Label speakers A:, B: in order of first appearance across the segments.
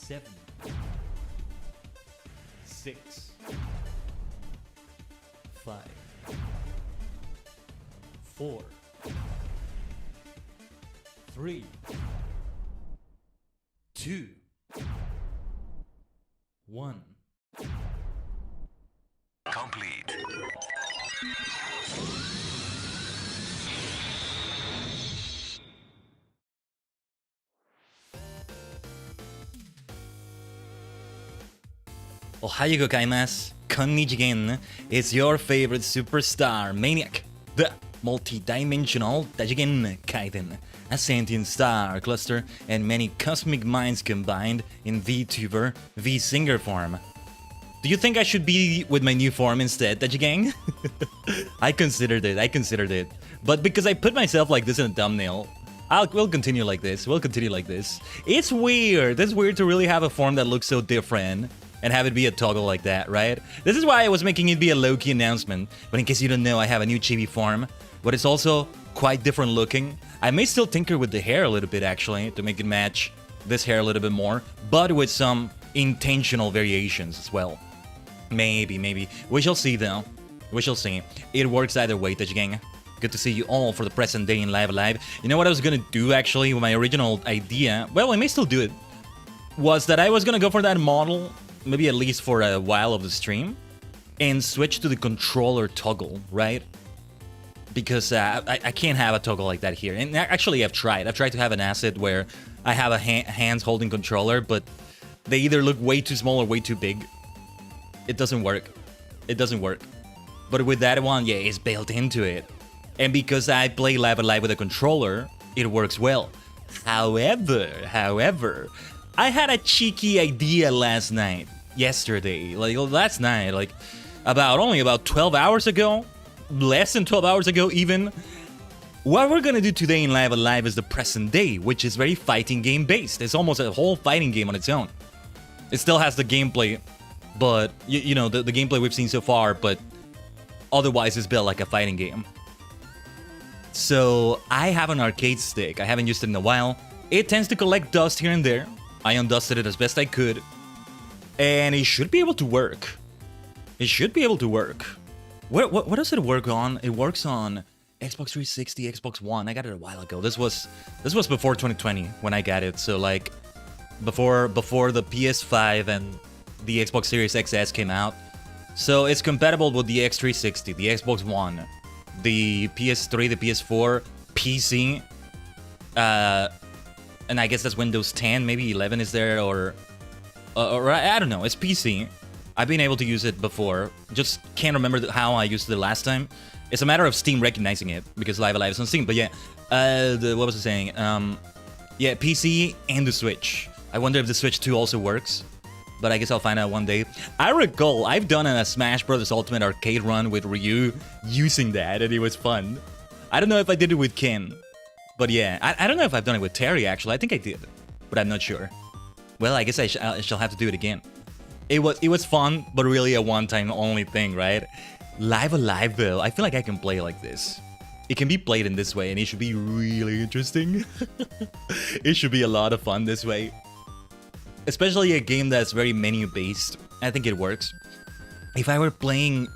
A: 7, 6, 5, 4, 3, 2, 1.
B: Complete.
A: Ohayou gozaimasu, Tajigen is your favorite superstar maniac, the multi-dimensional Tajigen Khaiden, a sentient star cluster and many cosmic minds combined in VTuber V-Singer form. Do you think I should be with my new form instead, Tajigen? I considered it, but because I put myself like this in a thumbnail, we'll continue like this, It's weird to really have a form that looks so different and have it be a toggle like that, right? This is why I was making it be a low-key announcement, but in case you don't know, I have a new chibi form, but it's also quite different looking. I may still tinker with the hair a little bit, actually, to make it match this hair a little bit more, but with some intentional variations as well. Maybe. We shall see, though. We shall see. It works either way, Tajigen. Good to see you all for the present day in Live Alive. You know what I was gonna do, actually, with my original idea? Well, I may still do it. Was that I was gonna go for that model, maybe at least for a while of the stream, and switch to the controller toggle, right? Because I can't have a toggle like that here. And actually, I've tried to have an asset where I have a hands holding controller, but they either look way too small or way too big. It doesn't work. But with that one, yeah, it's built into it. And because I play Live Alive with a controller, it works well. However, I had a cheeky idea last night. Yesterday, only about 12 hours ago, less than 12 hours ago even. What we're gonna do today in Live Alive is the present day, which is very fighting game based. It's almost a whole fighting game on its own. It still has the gameplay, but you know, the gameplay we've seen so far, but otherwise it's built like a fighting game. So I have an arcade stick. I haven't used it in a while. It tends to collect dust here and there. I undusted it as best I could. And it should be able to work. What does it work on? It works on Xbox 360, Xbox One. I got it a while ago. This was before 2020 when I got it. So like before the PS5 and the Xbox Series XS came out. So it's compatible with the X360, the Xbox One, the PS3, the PS4, PC. And I guess that's Windows 10, maybe 11 is there, or I don't know, it's PC. I've been able to use it before, just can't remember how I used it last time. It's a matter of Steam recognizing it, because Live Alive is on Steam, but yeah, what was I saying? Yeah, PC and the Switch. I wonder if the Switch 2 also works, but I guess I'll find out one day. I recall I've done a Smash Bros. Ultimate arcade run with Ryu using that, and it was fun. I don't know if I did it with Ken. But yeah, I don't know if I've done it with Terry, actually. I think I did, but I'm not sure. Well, I guess I shall have to do it again. It was fun, but really a one-time only thing, right? Live Alive, though, I feel like I can play like this. It can be played in this way, and it should be really interesting. It should be a lot of fun this way. Especially a game that's very menu-based. I think it works. If I were playing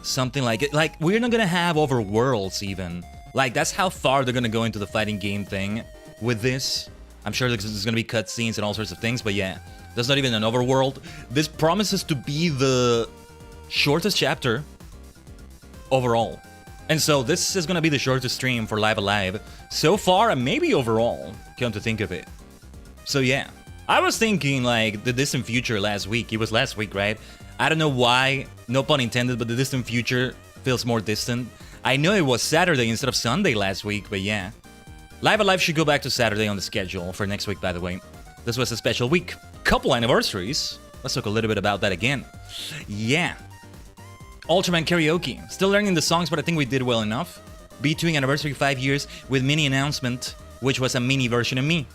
A: something like it, like, we're not gonna have overworlds, even. Like, that's how far they're gonna go into the fighting game thing with this. I'm sure there's gonna be cutscenes and all sorts of things, but yeah, there's not even an overworld. This promises to be the shortest chapter overall. And so this is gonna be the shortest stream for Live Alive so far, and maybe overall, come to think of it. So yeah, I was thinking like the distant future last week. It was last week, right? I don't know why, no pun intended, but the distant future feels more distant. I know it was Saturday instead of Sunday last week, but yeah. Live Alive should go back to Saturday on the schedule for next week, by the way. This was a special week. Couple anniversaries. Let's talk a little bit about that again. Yeah. Ultraman Karaoke. Still learning the songs, but I think we did well enough. B2 anniversary 5 years with mini announcement, which was a mini version of me.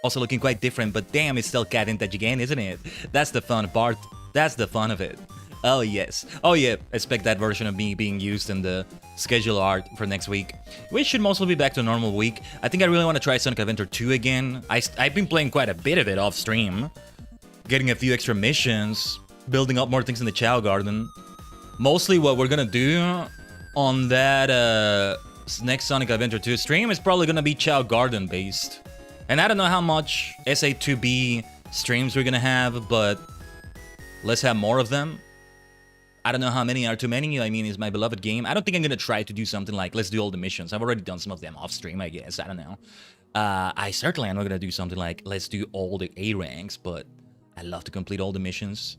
A: Also looking quite different, but damn, it's still Khaiden Tajigen, isn't it? That's the fun part. That's the fun of it. Oh yes. Oh yeah. Expect that version of me being used in the schedule art for next week. We should mostly be back to a normal week. I think I really want to try Sonic Adventure 2 again. I've been playing quite a bit of it off stream, getting a few extra missions, building up more things in the Chow Garden. Mostly what we're gonna do on that next Sonic Adventure 2 stream is probably gonna be Chow Garden based. And I don't know how much SA2B streams we're gonna have, but let's have more of them. I don't know how many are too many. I mean, it's my beloved game. I don't think I'm gonna try to do something like, let's do all the missions. I've already done some of them off stream, I guess. I don't know. I certainly am not gonna do something like, let's do all the A ranks, but I love to complete all the missions.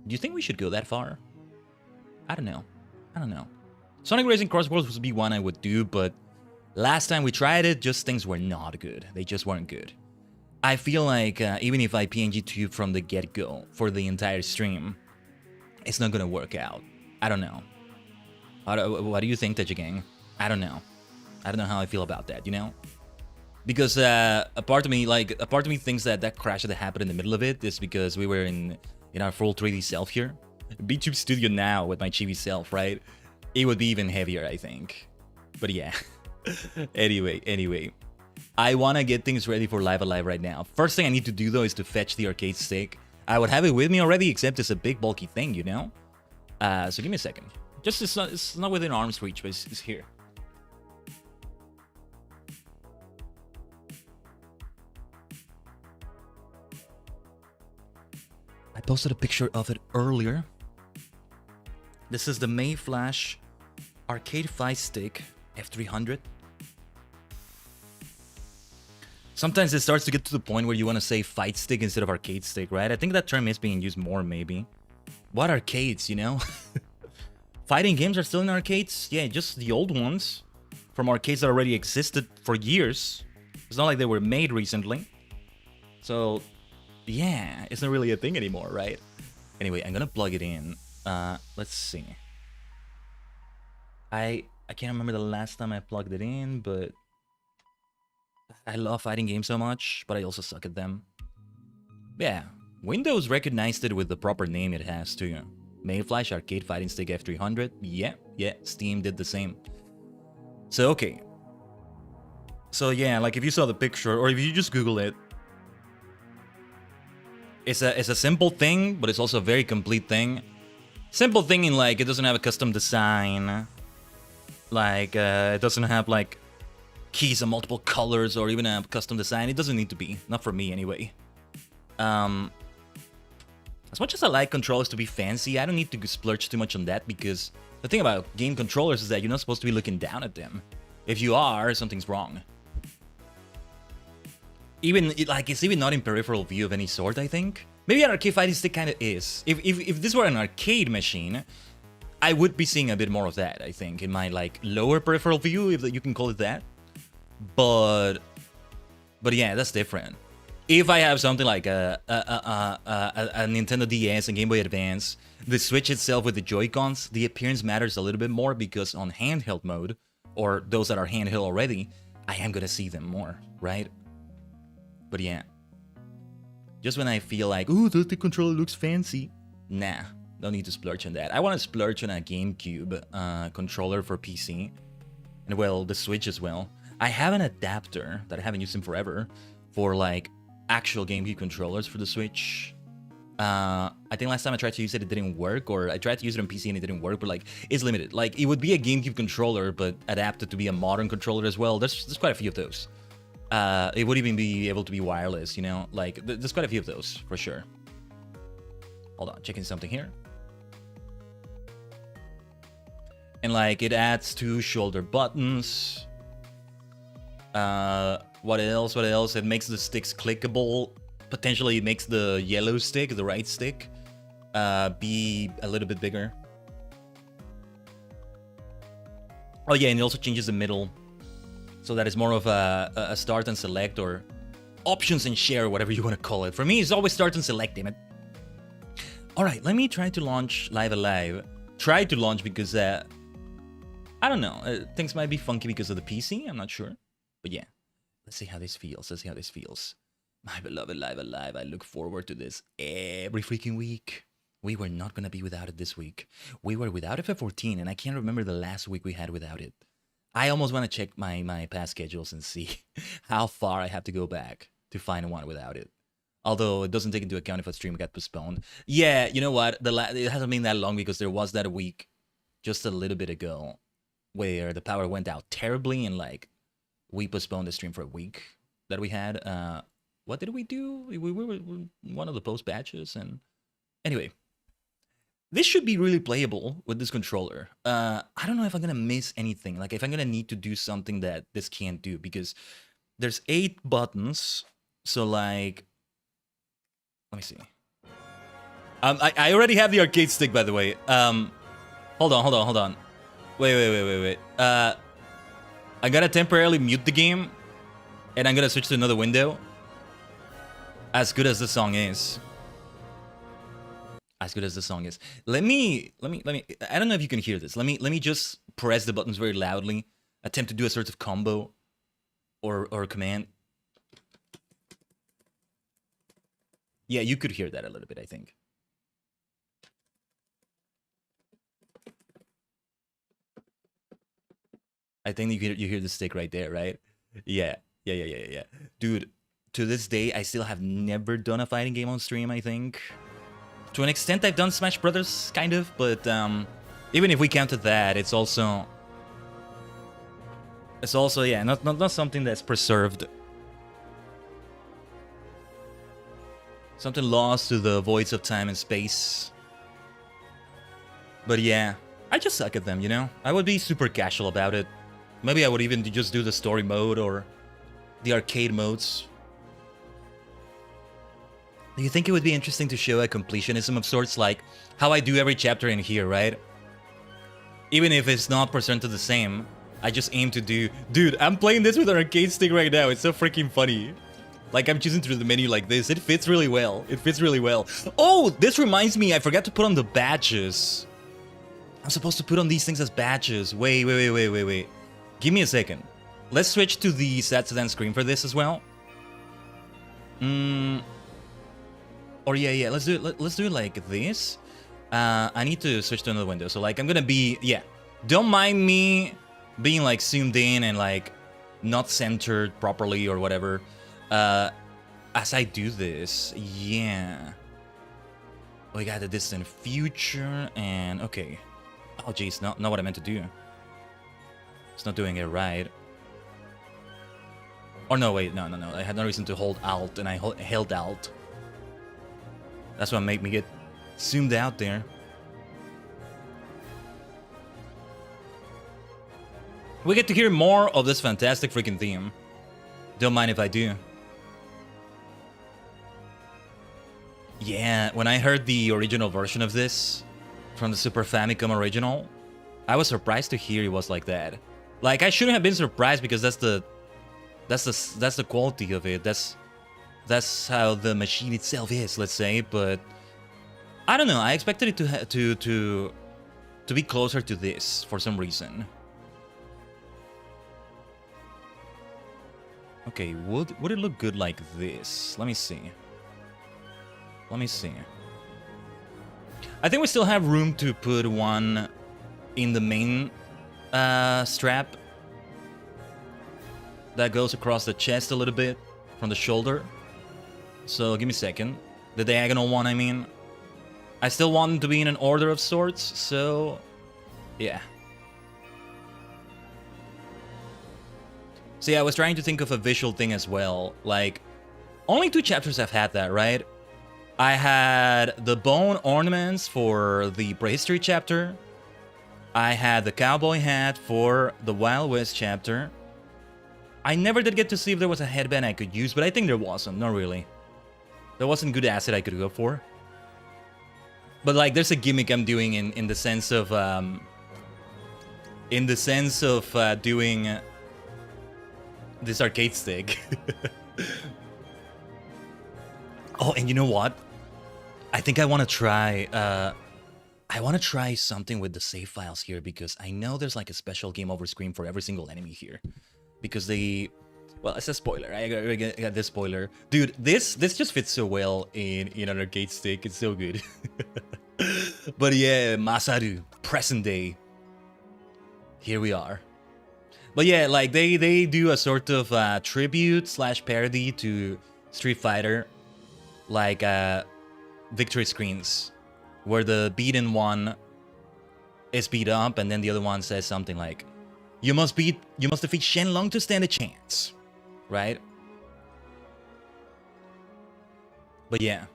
A: Do you think we should go that far? I don't know. I don't know. Sonic Racing Cross Worlds would be one I would do, but last time we tried it, just things were not good. They just weren't good. I feel like even if I PNG tube from the get-go for the entire stream, it's not gonna work out. I don't know. What do you think, Tajigen? I don't know. I don't know how I feel about that, you know? Because a part of me thinks that crash that happened in the middle of it is because we were in our full 3D self here. VTube Studio now with my chibi self, right? It would be even heavier, I think. But yeah. Anyway. I want to get things ready for Live Alive right now. First thing I need to do, though, is to fetch the arcade stick. I would have it with me already, except it's a big, bulky thing, you know? So give me a second. Just, it's not within arm's reach, but it's here. I posted a picture of it earlier. This is the Mayflash Arcade Fight Stick F300. Sometimes it starts to get to the point where you want to say fight stick instead of arcade stick, right? I think that term is being used more, maybe. What arcades, you know? Fighting games are still in arcades? Yeah, just the old ones. From arcades that already existed for years. It's not like they were made recently. So, yeah, it's not really a thing anymore, right? Anyway, I'm gonna plug it in. Let's see. I can't remember the last time I plugged it in, but I love fighting games so much, but I also suck at them. Yeah, Windows recognized it with the proper name it has too. Mayflash Arcade Fighting Stick F300. Yeah, Steam did the same. So, okay. So yeah, like if you saw the picture, or if you just Google it, it's a simple thing, but it's also a very complete thing. Simple thing in like, it doesn't have a custom design. Like, it doesn't have like keys in multiple colors or even a custom design. It doesn't need to be. Not for me, anyway. As much as I like controllers to be fancy, I don't need to splurge too much on that, because the thing about game controllers is that you're not supposed to be looking down at them. If you are, something's wrong. Even, it's even not in peripheral view of any sort, I think. Maybe an arcade fighting stick kind of is. If this were an arcade machine, I would be seeing a bit more of that, I think, in my, like, lower peripheral view, if you can call it that. But yeah, that's different. If I have something like a Nintendo DS and Game Boy Advance, the Switch itself with the Joy-Cons, the appearance matters a little bit more, because on handheld mode, or those that are handheld already, I am gonna see them more, right? But yeah. Just when I feel like, ooh, the controller looks fancy. Nah, don't need to splurge on that. I want to splurge on a GameCube controller for PC. And well, the Switch as well. I have an adapter that I haven't used in forever for like actual GameCube controllers for the Switch. I think last time I tried to use it, it didn't work, or I tried to use it on PC and it didn't work, but like, it's limited. Like, it would be a GameCube controller, but adapted to be a modern controller as well. There's quite a few of those. It would even be able to be wireless, you know? Like, there's quite a few of those, for sure. Hold on, checking something here. And like, it adds 2 shoulder buttons. What else? It makes the sticks clickable. Potentially it makes the yellow stick, the right stick, be a little bit bigger. Oh yeah, and it also changes the middle, so that is more of a start and select, or options and share, whatever you want to call it. For me, it's always start and select, damn it. Alright, let me try to launch Live Alive. Try to launch because, I don't know, things might be funky because of the PC, I'm not sure. But yeah, let's see how this feels. My beloved Live Alive, I look forward to this every freaking week. We were not gonna be without it this week. We were without it for 14, and I can't remember the last week we had without it. I almost want to check my past schedules and see how far I have to go back to find one without it. Although it doesn't take into account if a stream got postponed. Yeah, you know what? It hasn't been that long because there was that week just a little bit ago where the power went out terribly and like we postponed the stream for a week that we had. What did we do? We were one of the post batches, and anyway, this should be really playable with this controller. I don't know if I'm gonna miss anything. Like if I'm gonna need to do something that this can't do, because there's 8 buttons. So like, let me see. I already have the arcade stick, by the way. Hold on. Wait. I gotta temporarily mute the game, and I'm gonna switch to another window. As good as the song is. As good as the song is. Let me. I don't know if you can hear this. Let me just press the buttons very loudly. Attempt to do a sort of combo, or command. Yeah, you could hear that a little bit, I think. I think you hear the stick right there, right? Yeah. Dude, to this day, I still have never done a fighting game on stream, I think. To an extent, I've done Smash Brothers, kind of, but even if we counted that, it's also, yeah, not something that's preserved. Something lost to the voids of time and space. But yeah, I just suck at them, you know? I would be super casual about it. Maybe I would even just do the story mode or the arcade modes. Do you think it would be interesting to show a completionism of sorts, like how I do every chapter in here, right? Even if it's not presented the same, I just aim to do... Dude, I'm playing this with an arcade stick right now. It's so freaking funny. Like, I'm choosing through the menu like this. It fits really well. It fits really well. Oh, this reminds me, I forgot to put on the badges. I'm supposed to put on these things as badges. Wait. Give me a second. Let's switch to the Sad Sedan screen for this as well. Or yeah, let's do it like this. I need to switch to another window. So like I'm gonna be, yeah. Don't mind me being like zoomed in and like not centered properly or whatever. As I do this, yeah. We got the distant future and okay. Oh geez, not what I meant to do. It's not doing it right. Or no, wait, no. I had no reason to hold Alt, and I held Alt. That's what made me get zoomed out there. We get to hear more of this fantastic freaking theme. Don't mind if I do. Yeah, when I heard the original version of this from the Super Famicom original, I was surprised to hear it was like that. Like, I shouldn't have been surprised because that's the quality of it. That's how the machine itself is, let's say. But I don't know. I expected it to be closer to this for some reason. Okay, would it look good like this? Let me see. I think we still have room to put one in the main strap that goes across the chest a little bit from the shoulder. So give me a second. The diagonal one, I mean. I still want them to be in an order of sorts, so yeah. So yeah, I was trying to think of a visual thing as well. Like, only 2 chapters have had that, right? I had the bone ornaments for the prehistory chapter. I had the cowboy hat for the Wild West chapter. I never did get to see if there was a headband I could use, but I think there wasn't. Not really. There wasn't good asset I could go for. But like, there's a gimmick I'm doing in the sense of doing this arcade stick. Oh, and you know what? I think I want to try. I want to try something with the save files here because I know there's like a special game over screen for every single enemy here. Because they, well, it's a spoiler. I got this spoiler, dude. This just fits so well in an arcade stick. It's so good. But yeah, Masaru, present day. Here we are. But yeah, like they do a sort of tribute slash parody to Street Fighter, like victory screens, where the beaten one is beat up, and then the other one says something like, "You must defeat Shenlong to stand a chance," right? But yeah.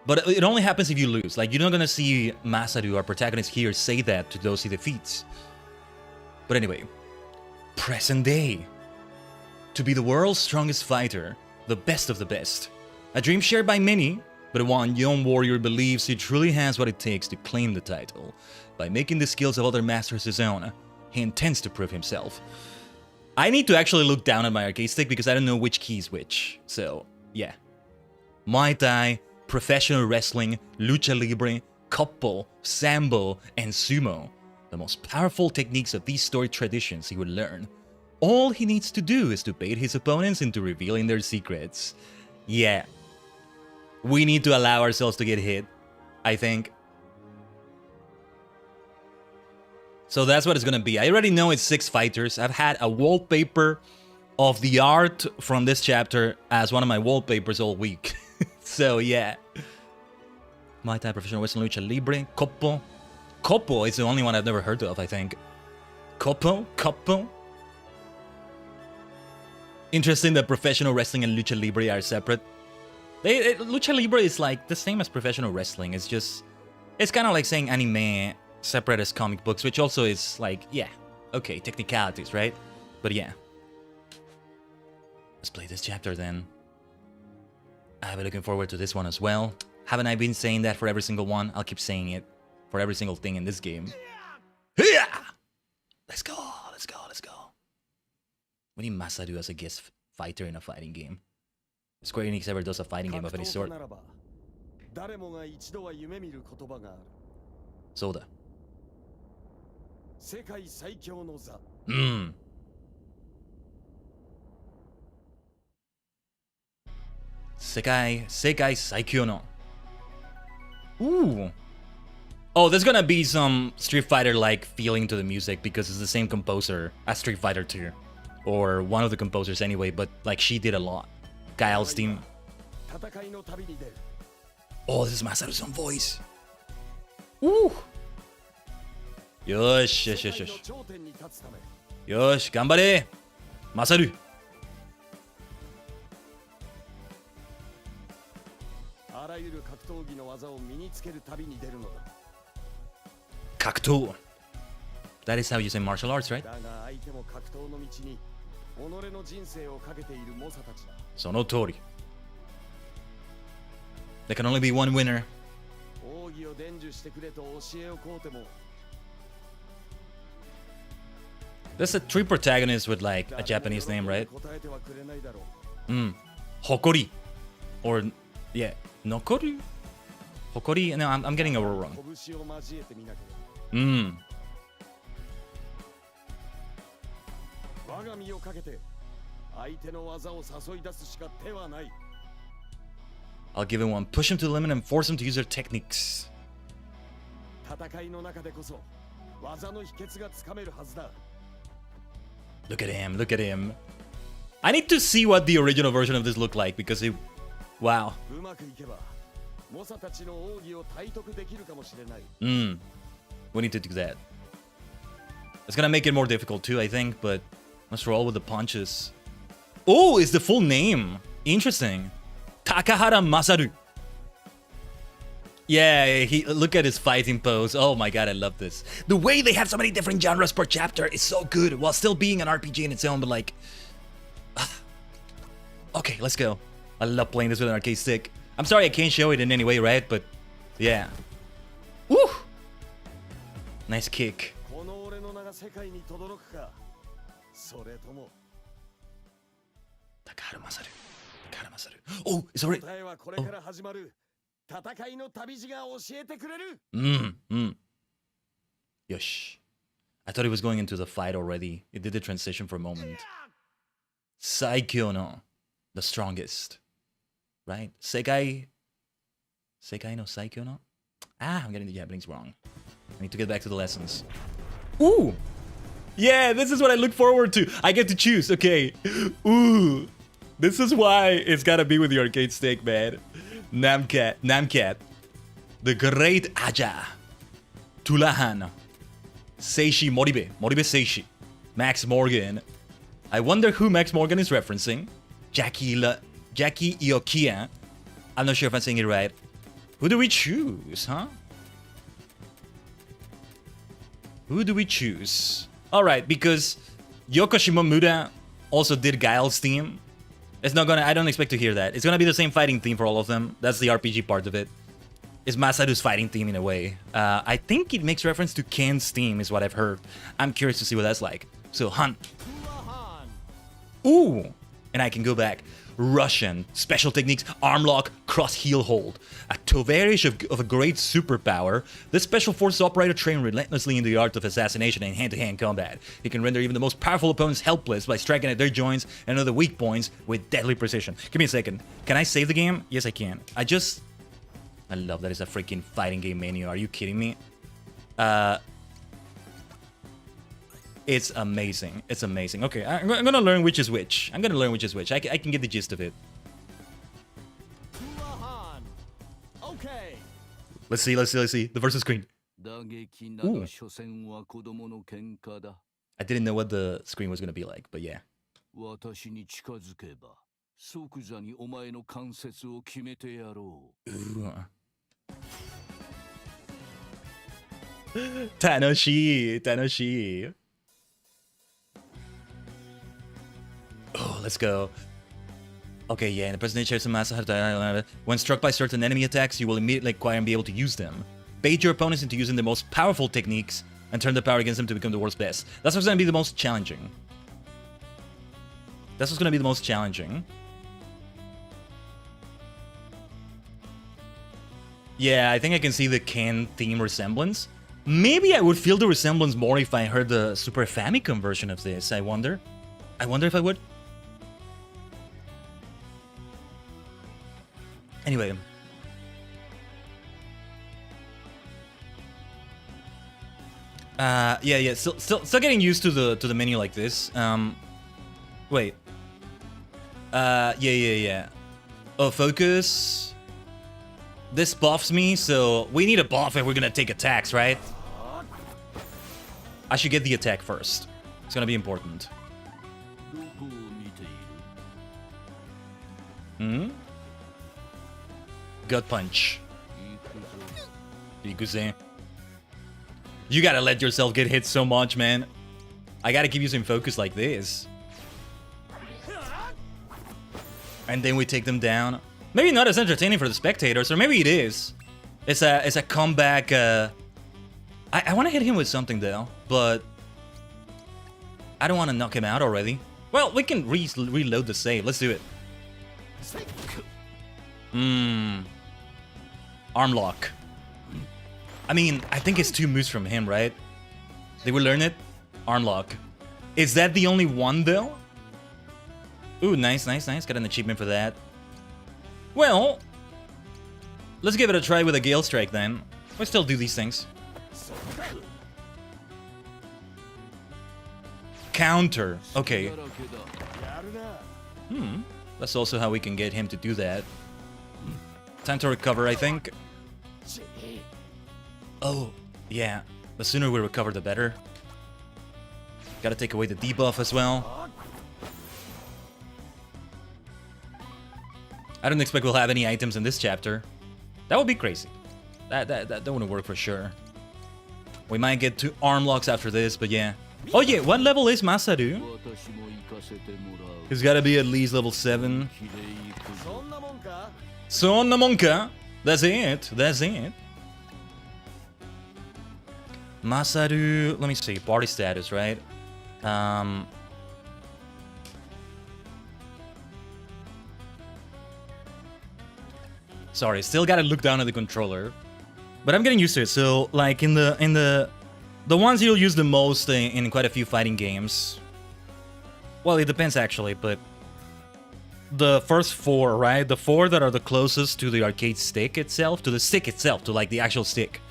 A: But it only happens if you lose. Like, you're not gonna see Masaru, our protagonist here, say that to those he defeats. But anyway, present day. To be the world's strongest fighter, the best of the best. A dream shared by many, but one young warrior believes he truly has what it takes to claim the title. By making the skills of other masters his own, he intends to prove himself. I need to actually look down at my arcade stick because I don't know which key is which. So, yeah. Muay Thai, professional wrestling, lucha libre, koppo, sambo, and sumo. The most powerful techniques of these storied traditions he would learn. All he needs to do is to bait his opponents into revealing their secrets. Yeah. We need to allow ourselves to get hit, I think. So that's what it's gonna be. I already know it's 6 fighters. I've had a wallpaper of the art from this chapter as one of my wallpapers all week. So yeah. Muay Thai, professional wrestling, lucha libre, koppo. Koppo is the only one I've never heard of, I think. Koppo. Interesting that professional wrestling and lucha libre are separate. Lucha libre is like the same as professional wrestling. It's just, it's kind of like saying anime separate as comic books, which also is like, yeah, okay, technicalities, right? But yeah. Let's play this chapter then. I've been looking forward to this one as well. Haven't I been saying that for every single one? I'll keep saying it for every single thing in this game. Let's go. We need Masaru as a guest fighter in a fighting game. Square Enix ever does a fighting game of any sort. Soda. Sekai Saikyo no. Ooh. Oh, there's gonna be some Street Fighter-like feeling to the music because it's the same composer as Street Fighter 2. Or one of the composers anyway, but like she did a lot. Gael's team. Oh, this is Masaru's own voice. Ooh. Yosh. Yosh, ganbare. Masaru. Kakutou. That is how you say martial arts, right? Sonotori. There can only be one winner. There's a 3 protagonists with like a Japanese name, right? Hokori. Or, yeah, Nokoru? Hokori? No, I'm getting it wrong. I'll give him one. Push him to the limit and force him to use their techniques. Look at him. I need to see what the original version of this looked like because it... Wow. We need to do that. It's gonna make it more difficult too, I think, but let's roll with the punches. Oh, it's the full name. Interesting. Takahara Masaru. Yeah, look at his fighting pose. Oh my god, I love this. The way they have so many different genres per chapter is so good, while still being an RPG in its own, but like... Okay, let's go. I love playing this with an arcade stick. I'm sorry I can't show it in any way, right? But, yeah. Woo! Nice kick. Takahara Masaru. Oh, it's already... Yosh. I thought he was going into the fight already. It did the transition for a moment. Saikyo no. The strongest. Right? Sekai no Saikyo no? Ah, I'm getting the Japanese wrong. I need to get back to the lessons. Ooh! Yeah, this is what I look forward to. I get to choose, okay. Ooh! This is why it's gotta be with the arcade stick, man. Namcat. The Great Aja. Tulahan. Seishi Moribe. Moribe Seishi. Max Morgan. I wonder who Max Morgan is referencing. Jackie Iokia. I'm not sure if I'm saying it right. Who do we choose, huh? Who do we choose? Alright, because Yoko Shimomura also did Guile's theme. It's not gonna... I don't expect to hear that. It's gonna be the same fighting theme for all of them. That's the RPG part of it. It's Masaru's fighting theme in a way. I think it makes reference to Ken's theme is what I've heard. I'm curious to see what that's like. So, Han. Ooh! And I can go back. Russian. Special techniques. Arm lock. Cross heel hold. A tovarish of a great superpower. This special forces operator trained relentlessly in the art of assassination and hand-to-hand combat. He can render even the most powerful opponents helpless by striking at their joints and other weak points with deadly precision. Give me a second. Can I save the game? Yes, I can. I love that it's a freaking fighting game menu. Are you kidding me? It's amazing. It's amazing. Okay, I'm gonna learn which is which. I can get the gist of it.
B: Okay.
A: Let's see. The versus screen. Ooh. I didn't know what the screen was gonna be like, but yeah. Ooh. Tanoshi. Oh, let's go. Okay, yeah, in the presentation some Masa. When struck by certain enemy attacks, you will immediately acquire and be able to use them. Bait your opponents into using the most powerful techniques and turn the power against them to become the world's best. That's what's gonna be the most challenging. Yeah, I think I can see the Ken theme resemblance. Maybe I would feel the resemblance more if I heard the Super Famicom version of this, I wonder. If I would. Anyway. Yeah. Still getting used to the menu like this. Wait. Yeah. Oh, focus. This buffs me, so we need a buff if we're gonna take attacks, right? I should get the attack first. It's gonna be important. Gut punch. Ikuze. You gotta let yourself get hit so much, man. I gotta keep using focus like this. And then we take them down. Maybe not as entertaining for the spectators, or maybe it is. It's a comeback. I want to hit him with something though, but I don't want to knock him out already. Well, we can reload the save. Let's do it. Arm lock. I mean, I think it's 2 moves from him, right? Did we learn it? Arm lock. Is that the only one though? Ooh, nice. Got an achievement for that. Well, let's give it a try with a Gale Strike then. We still do these things. Counter. Okay. That's also how we can get him to do that. Time to recover, I think. Oh, yeah. The sooner we recover, the better. Gotta take away the debuff as well. I don't expect we'll have any items in this chapter. That would be crazy. That wouldn't work for sure. We might get 2 arm locks after this, but yeah. Oh yeah, what level is Masaru? He's gotta be at least level 7. Sonna Monka. That's it. Masaru, let me see, party status, right? Sorry, still gotta look down at the controller. But I'm getting used to it. So, like in the ones you'll use the most in quite a few fighting games. Well, it depends actually, but the first four, right? The four that are the closest to the arcade stick itself, to the stick itself, to like the actual stick.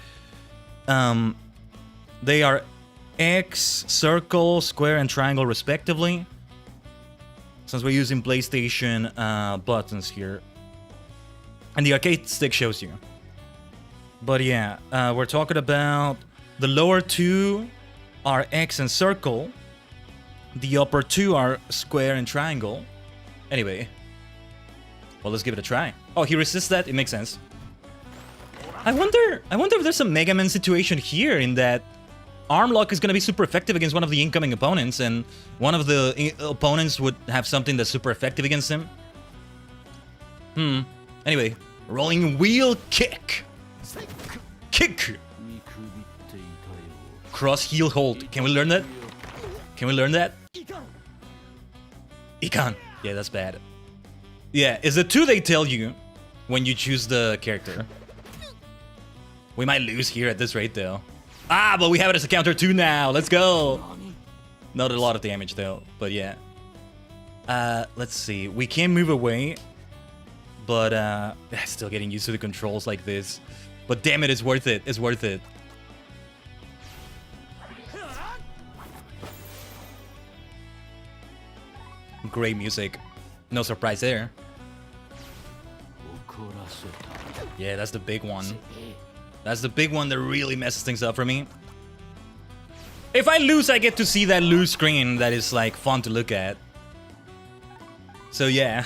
A: They are X, circle, square, and triangle respectively. Since we're using PlayStation buttons here. And the arcade stick shows you. But yeah, we're talking about the lower two are X and circle. The upper two are square and triangle. Anyway. Well, let's give it a try. Oh, he resists that? It makes sense. I wonder if there's a Mega Man situation here in that arm lock is going to be super effective against one of the incoming opponents, and one of the opponents would have something that's super effective against him. Anyway, rolling wheel kick. Kick. Cross heel hold. Can we learn that? Can we learn that? Ikan. Yeah, that's bad. Yeah, is it 2 they tell you when you choose the character? We might lose here at this rate though. Ah, but we have it as a counter 2 now. Let's go. Not a lot of damage though, but yeah. Let's see. We can move away, but still getting used to the controls like this. But damn it, it's worth it. It's worth it. Great music. No surprise there. Yeah, that's the big one. That's the big one that really messes things up for me. If I lose, I get to see that loose screen that is like fun to look at. So yeah.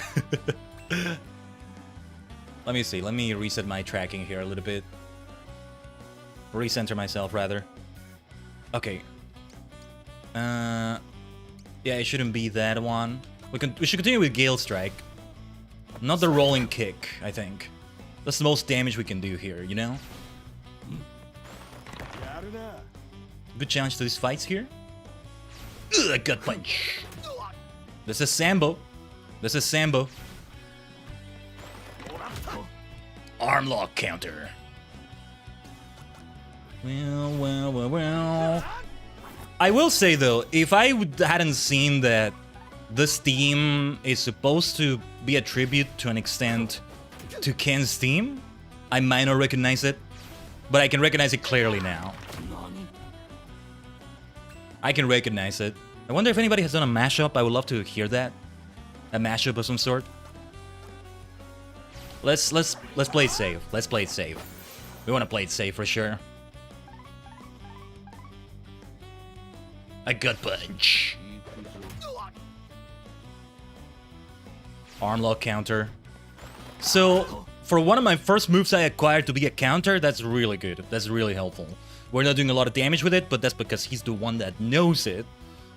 A: Let me see. Let me reset my tracking here a little bit. Recenter myself, rather. Okay. Yeah, it shouldn't be that one. We should continue with Gale Strike. Not the rolling kick, I think. That's the most damage we can do here, you know? Good challenge to these fights here. Ugh, gut punch. This is Sambo. This is Sambo. Arm lock counter. Well. I will say though, if I hadn't seen that this theme is supposed to be a tribute to an extent to Ken's theme, I might not recognize it, but I can recognize it clearly now. I can recognize it. I wonder if anybody has done a mashup. I would love to hear that. A mashup of some sort. Let's play it safe. Let's play it safe. We want to play it safe for sure. A gut punch. Arm lock counter. So, for one of my first moves I acquired to be a counter, that's really good. That's really helpful. We're not doing a lot of damage with it, but that's because he's the one that knows it.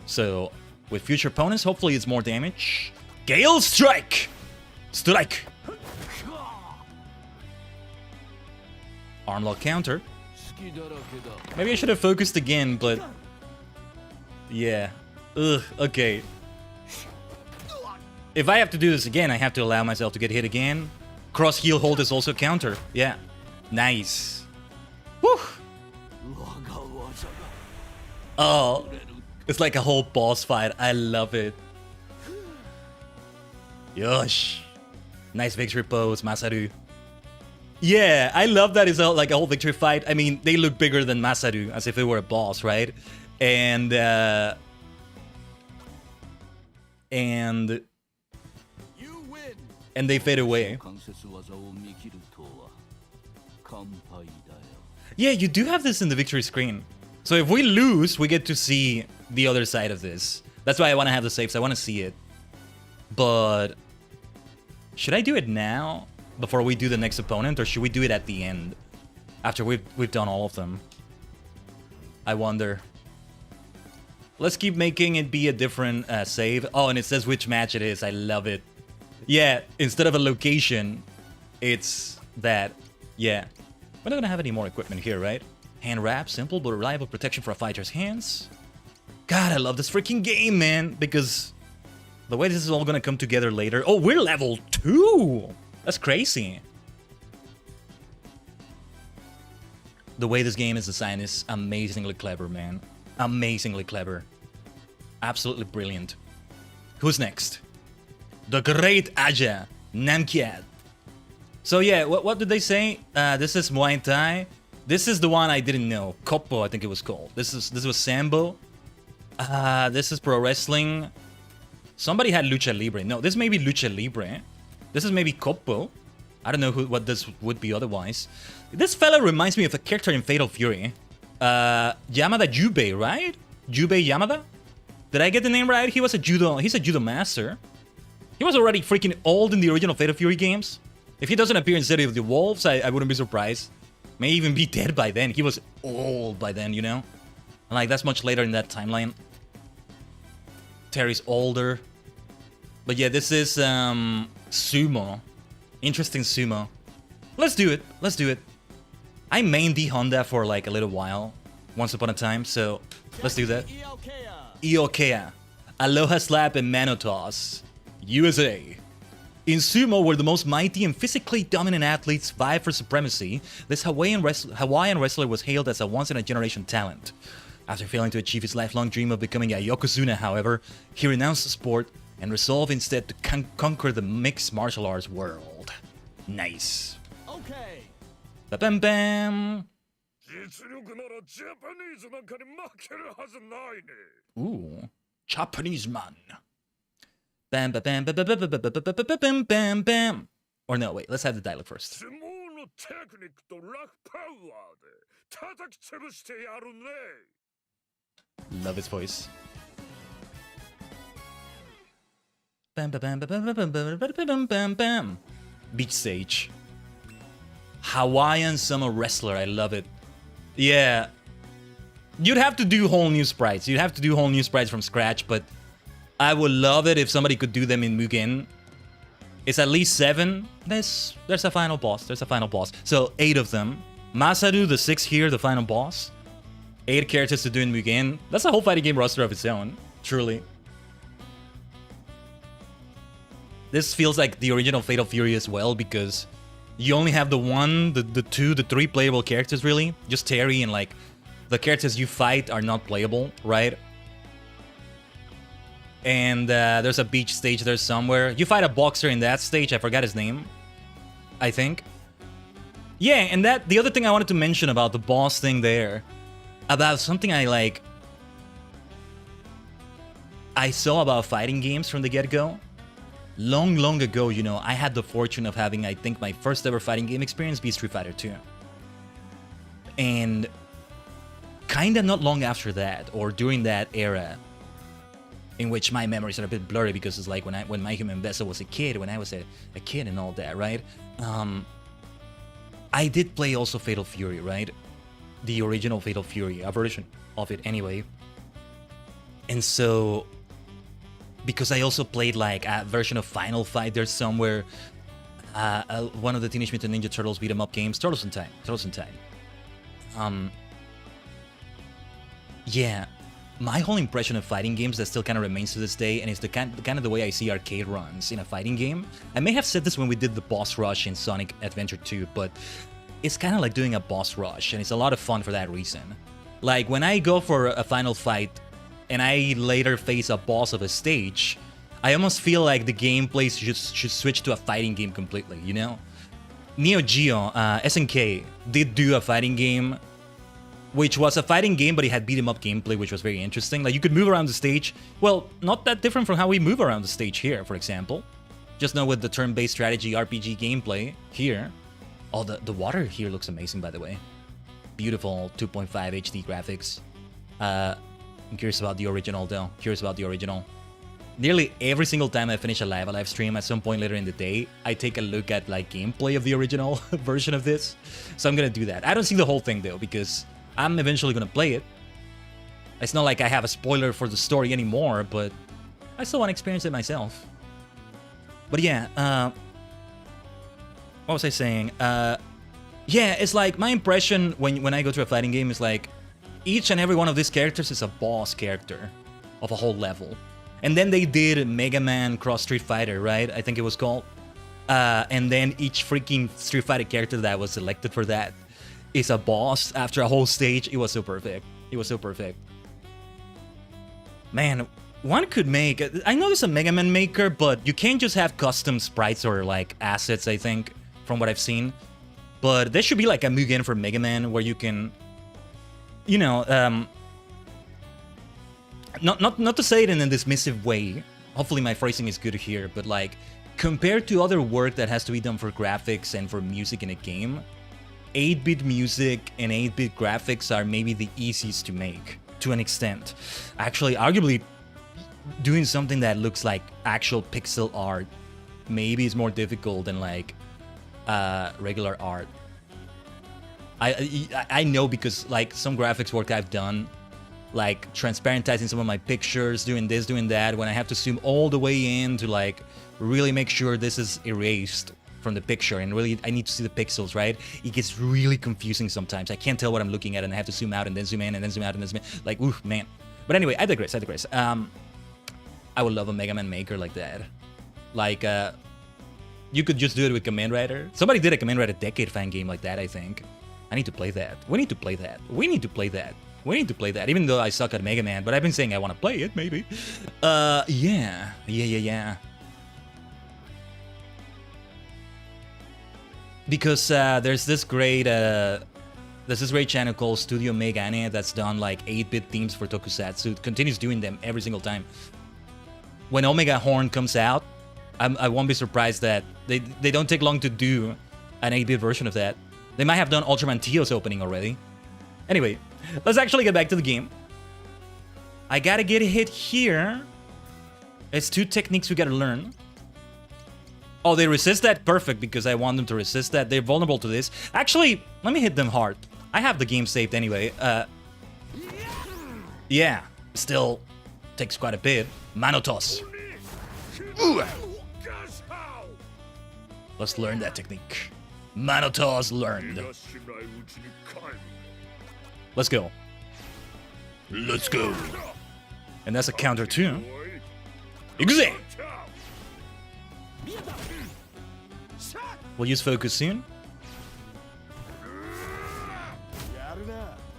A: So, with future opponents, hopefully it's more damage. Gale Strike! Strike! Arm lock counter. Maybe I should have focused again, but... yeah. Ugh, okay. If I have to do this again, I have to allow myself to get hit again. Cross heel hold is also counter. Yeah. Nice. Woo! Oh, it's like a whole boss fight. I love it. Yosh. Nice victory pose, Masaru. Yeah, I love that it's like a whole victory fight. I mean, they look bigger than Masaru, as if it were a boss, right? And they fade away. Yeah, you do have this in the victory screen. So if we lose, we get to see the other side of this. That's why I want to have the saves. I want to see it. But should I do it now before we do the next opponent, or should we do it at the end after we've done all of them? I wonder. Let's keep making it be a different save. Oh, and it says which match it is. I love it. Yeah, instead of a location, it's that. Yeah. We're not gonna have any more equipment here, right? Hand wrap, simple but reliable protection for a fighter's hands. God, I love this freaking game, man, because the way this is all gonna come together later. Oh, we're level 2! That's crazy. The way this game is designed is amazingly clever, man. Amazingly clever. Absolutely brilliant. Who's next? The great Aja Namkiat. So yeah, what did they say? This is Muay Thai. This is the one I didn't know. Koppo, I think it was called. This was Sambo. This is pro wrestling. Somebody had Lucha Libre. No, this may be Lucha Libre. This is maybe Koppo. I don't know what this would be otherwise. This fella reminds me of a character in Fatal Fury. Yamada Jubei, right? Jubei Yamada? Did I get the name right? He's a judo master. He was already freaking old in the original Fatal Fury games. If he doesn't appear in City of the Wolves, I wouldn't be surprised. May even be dead by then. He was old by then, you know? And like, that's much later in that timeline. Terry's older. But yeah, this is Sumo. Interesting Sumo. Let's do it. Let's do it. I mained the Honda for like a little while. Once upon a time, so let's do that. Iokea. Aloha Slap and Manotoss. USA. In sumo, where the most mighty and physically dominant athletes vie for supremacy, this Hawaiian wrestler was hailed as a once-in-a-generation talent. After failing to achieve his lifelong dream of becoming a Yokozuna, however, he renounced the sport and resolved instead to conquer the mixed martial arts world. Nice.
B: Okay.
A: Ba-bam bam. Ooh, Japanese man. Bam bam bam bam bam bam bam bam bam bam. Or no, wait, let's have the dialogue first. Love his voice. Bam bam bam bam bam bam bam bam bam bam. Beach stage. Hawaiian sumo wrestler, I love it. Yeah. You'd have to do whole new sprites. You'd have to do whole new sprites from scratch, but I would love it if somebody could do them in Mugen. It's at least 7. There's a final boss. There's a final boss. So 8 of them. Masaru, the 6th here, the final boss. 8 characters to do in Mugen. That's a whole fighting game roster of its own. Truly. This feels like the original Fatal Fury as well, because you only have the 1, the 2, the 3 playable characters, really. Just Terry, and like the characters you fight are not playable, right? And there's a beach stage there somewhere. You fight a boxer in that stage. I forgot his name, I think. Yeah, and the other thing I wanted to mention about the boss thing there, about something I saw about fighting games from the get-go. Long ago, you know, I had the fortune of having, I think, my first ever fighting game experience be Street Fighter 2. And kinda not long after that, or during that era, in which my memories are a bit blurry because it's like when my human vessel was a kid, when I was a kid and all that, right? I did play also Fatal Fury, right? The original Fatal Fury, a version of it anyway. And so, because I also played like a version of Final Fight there somewhere, one of the Teenage Mutant Ninja Turtles beat 'em up games, Turtles in Time. Yeah. My whole impression of fighting games that still kind of remains to this day, and it's the kind of the way I see arcade runs in a fighting game. I may have said this when we did the boss rush in Sonic Adventure 2, but it's kind of like doing a boss rush, and it's a lot of fun for that reason. Like, when I go for a final fight, and I later face a boss of a stage, I almost feel like the gameplay should switch to a fighting game completely, you know? Neo Geo, SNK, did do a fighting game, which was a fighting game, but it had beat-em-up gameplay, which was very interesting. Like, you could move around the stage. Well, not that different from how we move around the stage here, for example. Just know with the turn-based strategy RPG gameplay here. Oh, the water here looks amazing, by the way. Beautiful 2.5 HD graphics. I'm curious about the original, though. Curious about the original. Nearly every single time I finish a live stream at some point later in the day, I take a look at, like, gameplay of the original version of this. So I'm gonna do that. I don't see the whole thing, though, because I'm eventually gonna play it. It's not like I have a spoiler for the story anymore, but I still want to experience it myself. But yeah, what was I saying? Yeah, it's like my impression when I go to a fighting game is like each and every one of these characters is a boss character of a whole level. And then they did Mega Man Cross Street Fighter, right? I think it was called. And then each freaking Street Fighter character that was selected for that is a boss after a whole stage. It was so perfect. It was so perfect. Man, one could make... I know there's a Mega Man Maker, but you can't just have custom sprites or, like, assets, I think, from what I've seen. But there should be, like, a Mugen for Mega Man where you can... You know, Not to say it in a dismissive way. Hopefully my phrasing is good here, but, like, compared to other work that has to be done for graphics and for music in a game, 8-bit music and 8-bit graphics are maybe the easiest to make, to an extent. Actually, arguably, doing something that looks like actual pixel art maybe is more difficult than, like, regular art. I know because, like, some graphics work I've done, like transparentizing some of my pictures, doing this, doing that, when I have to zoom all the way in to, like, really make sure this is erased from the picture, and really I need to see the pixels, right? It gets really confusing sometimes. I can't tell what I'm looking at, and I have to zoom out and then zoom in and then zoom out and then zoom in. Like, oof, man. But anyway, I digress. I would love a Mega Man Maker like that. Like, you could just do it with Command Rider. Somebody did a Command Rider Decade fan game like that, I think. I need to play that. We need to play that. We need to play that. We need to play that, even though I suck at Mega Man, but I've been saying I want to play it, maybe. Yeah. Because there's this great channel called Studio Megane that's done, like, 8-bit themes for Tokusatsu. It continues doing them every single time. When Omega Horn comes out, I won't be surprised that they don't take long to do an 8-bit version of that. They might have done Ultraman Tio's opening already. Anyway, let's actually get back to the game. I gotta get a hit here. It's 2 techniques we gotta learn. Oh, they resist that? Perfect, because I want them to resist that. They're vulnerable to this. Actually, let me hit them hard. I have the game saved anyway. Yeah, still takes quite a bit. Manotos. Ooh. Let's learn that technique. Manotos learned. Let's go. Let's go. And that's a counter too. Exe! We'll use focus soon.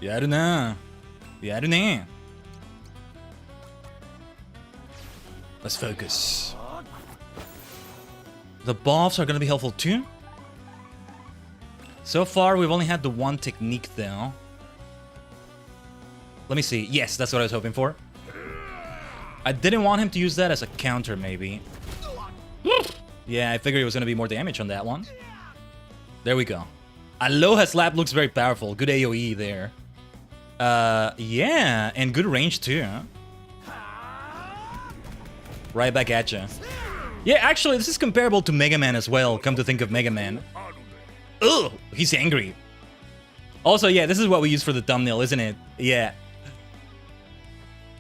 A: Yaruna. Yarune. Let's focus. The buffs are gonna be helpful too. So far, we've only had the one technique though. Let me see. Yes, that's what I was hoping for. I didn't want him to use that as a counter, maybe. Yeah, I figured it was going to be more damage on that one. There we go. Aloha Slap looks very powerful. Good AoE there. Yeah, and good range too. Right back at you. Yeah, actually, this is comparable to Mega Man as well, come to think of Mega Man. Ugh, he's angry. Also, yeah, this is what we use for the thumbnail, isn't it? Yeah.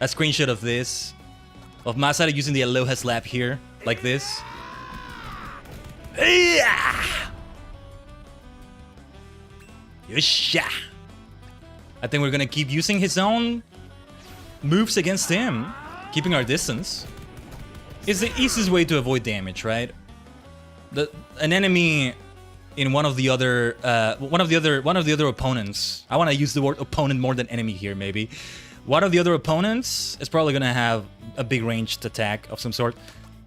A: A screenshot of this. Of Masaru using the Aloha Slap here, like this. Yosha! I think we're gonna keep using his own moves against him, keeping our distance. It's the easiest way to avoid damage, right? An enemy in one of the other opponents. I want to use the word opponent more than enemy here, maybe. One of the other opponents is probably gonna have a big ranged attack of some sort.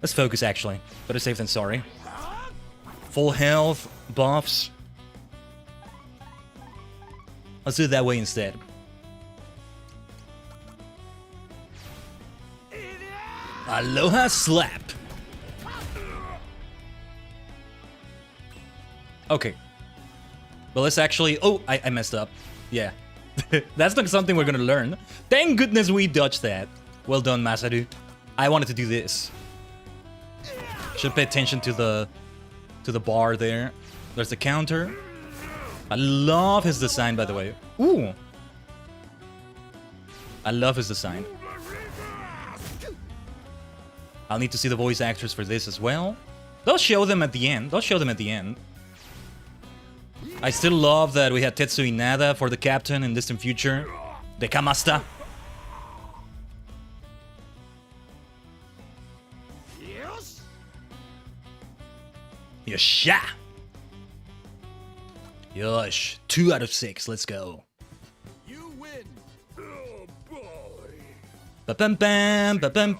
A: Let's focus, actually. Better safe than sorry. Full health, buffs. Let's do it that way instead. Aloha Slap. Okay. But let's actually... Oh, I messed up. Yeah. That's not something we're gonna learn. Thank goodness we dodged that. Well done, Masaru. I wanted to do this. Should pay attention to the bar there. There's the counter. I love his design, by the way. Ooh. I love his design. I'll need to see the voice actors for this as well. They'll show them at the end. They'll show them at the end. I still love that we had Tetsu Inada for the captain in distant future. Dekamasta. Yosha! Yosh. 2 out of 6. Let's go.
B: You win. Oh boy.
A: Ba-bam-bam, ba-bam.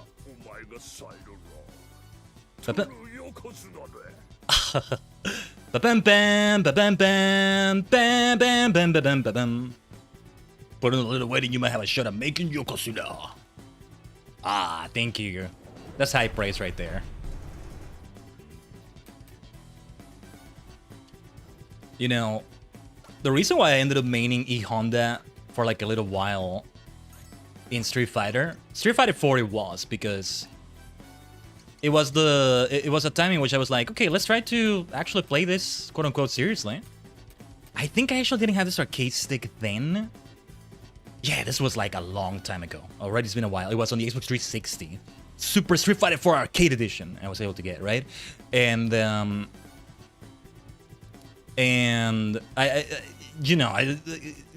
A: Ba-bam, bam, ba-bam, bam, bam, bam, bam, bam, bam, bam. Put in a little wedding, you might have a shot at making Yokozuna. Ah, thank you. That's high praise right there. You know, the reason why I ended up maining E Honda for like a little while in Street Fighter 4 it was because it was a time in which I was like, okay, let's try to actually play this quote unquote seriously. I think I actually didn't have this arcade stick then. Yeah, this was like a long time ago. Already it's been a while. It was on the Xbox 360. Super Street Fighter 4 Arcade Edition I was able to get, right? And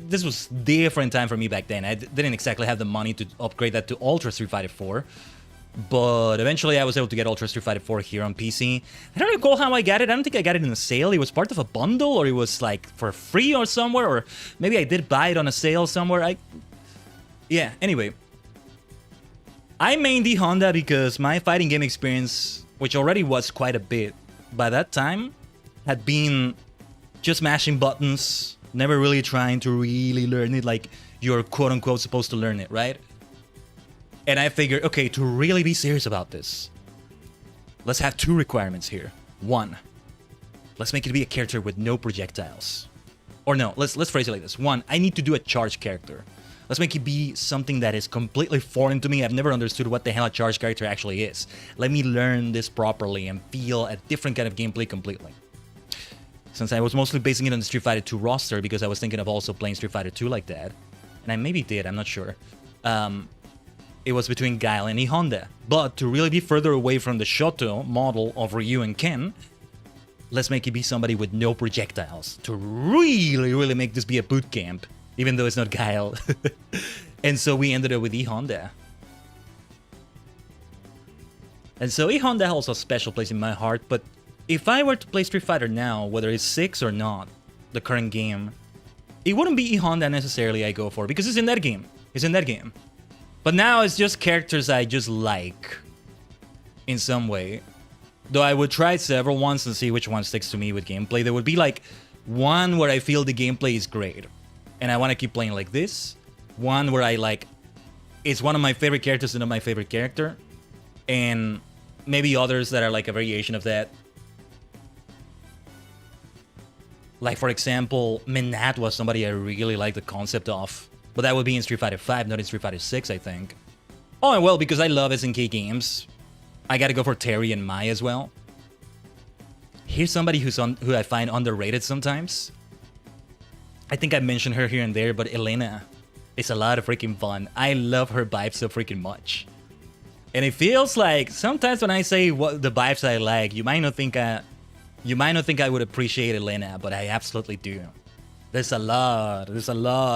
A: this was different time for me back then. I didn't exactly have the money to upgrade that to Ultra Street Fighter 4. But eventually I was able to get Ultra Street Fighter 4 here on PC. I don't recall how I got it. I don't think I got it in a sale. It was part of a bundle, or it was like for free or somewhere, or maybe I did buy it on a sale somewhere. Yeah, anyway. I mained the Honda because my fighting game experience, which already was quite a bit by that time, had been just mashing buttons, never really trying to really learn it like you're quote-unquote supposed to learn it, right? And I figured, okay, to really be serious about this, let's have two requirements here. One, let's make it be a character with no projectiles. Or no, let's phrase it like this. One, I need to do a charge character. Let's make it be something that is completely foreign to me. I've never understood what the hell a charge character actually is. Let me learn this properly and feel a different kind of gameplay completely. Since I was mostly basing it on the Street Fighter 2 roster because I was thinking of also playing Street Fighter 2 like that. And I maybe did, I'm not sure. It was between Guile and E Honda. But to really be further away from the Shoto model of Ryu and Ken, let's make it be somebody with no projectiles. To really make this be a boot camp, even though it's not Guile. And so we ended up with E Honda. And so E Honda holds a special place in my heart, but if I were to play Street Fighter now, whether it's 6 or not, the current game, it wouldn't be E Honda necessarily I go for, because it's in that game. It's in that game. But now it's just characters I just like in some way. Though I would try several ones and see which one sticks to me with gameplay. There would be like one where I feel the gameplay is great and I want to keep playing like this. One where I like, it's one of my favorite characters and not my favorite character. And maybe others that are like a variation of that. Like, for example, Menat was somebody I really like the concept of. But that would be in Street Fighter 5, not in Street Fighter 6, I think. Oh, and well, because I love SNK games, I gotta go for Terry and Mai as well. Here's somebody who I find underrated sometimes. I think I mentioned her here and there, but Elena is a lot of freaking fun. I love her vibes so freaking much. And it feels like sometimes when I say what the vibes I like, you might not think I would appreciate Elena, but I absolutely do. There's a lot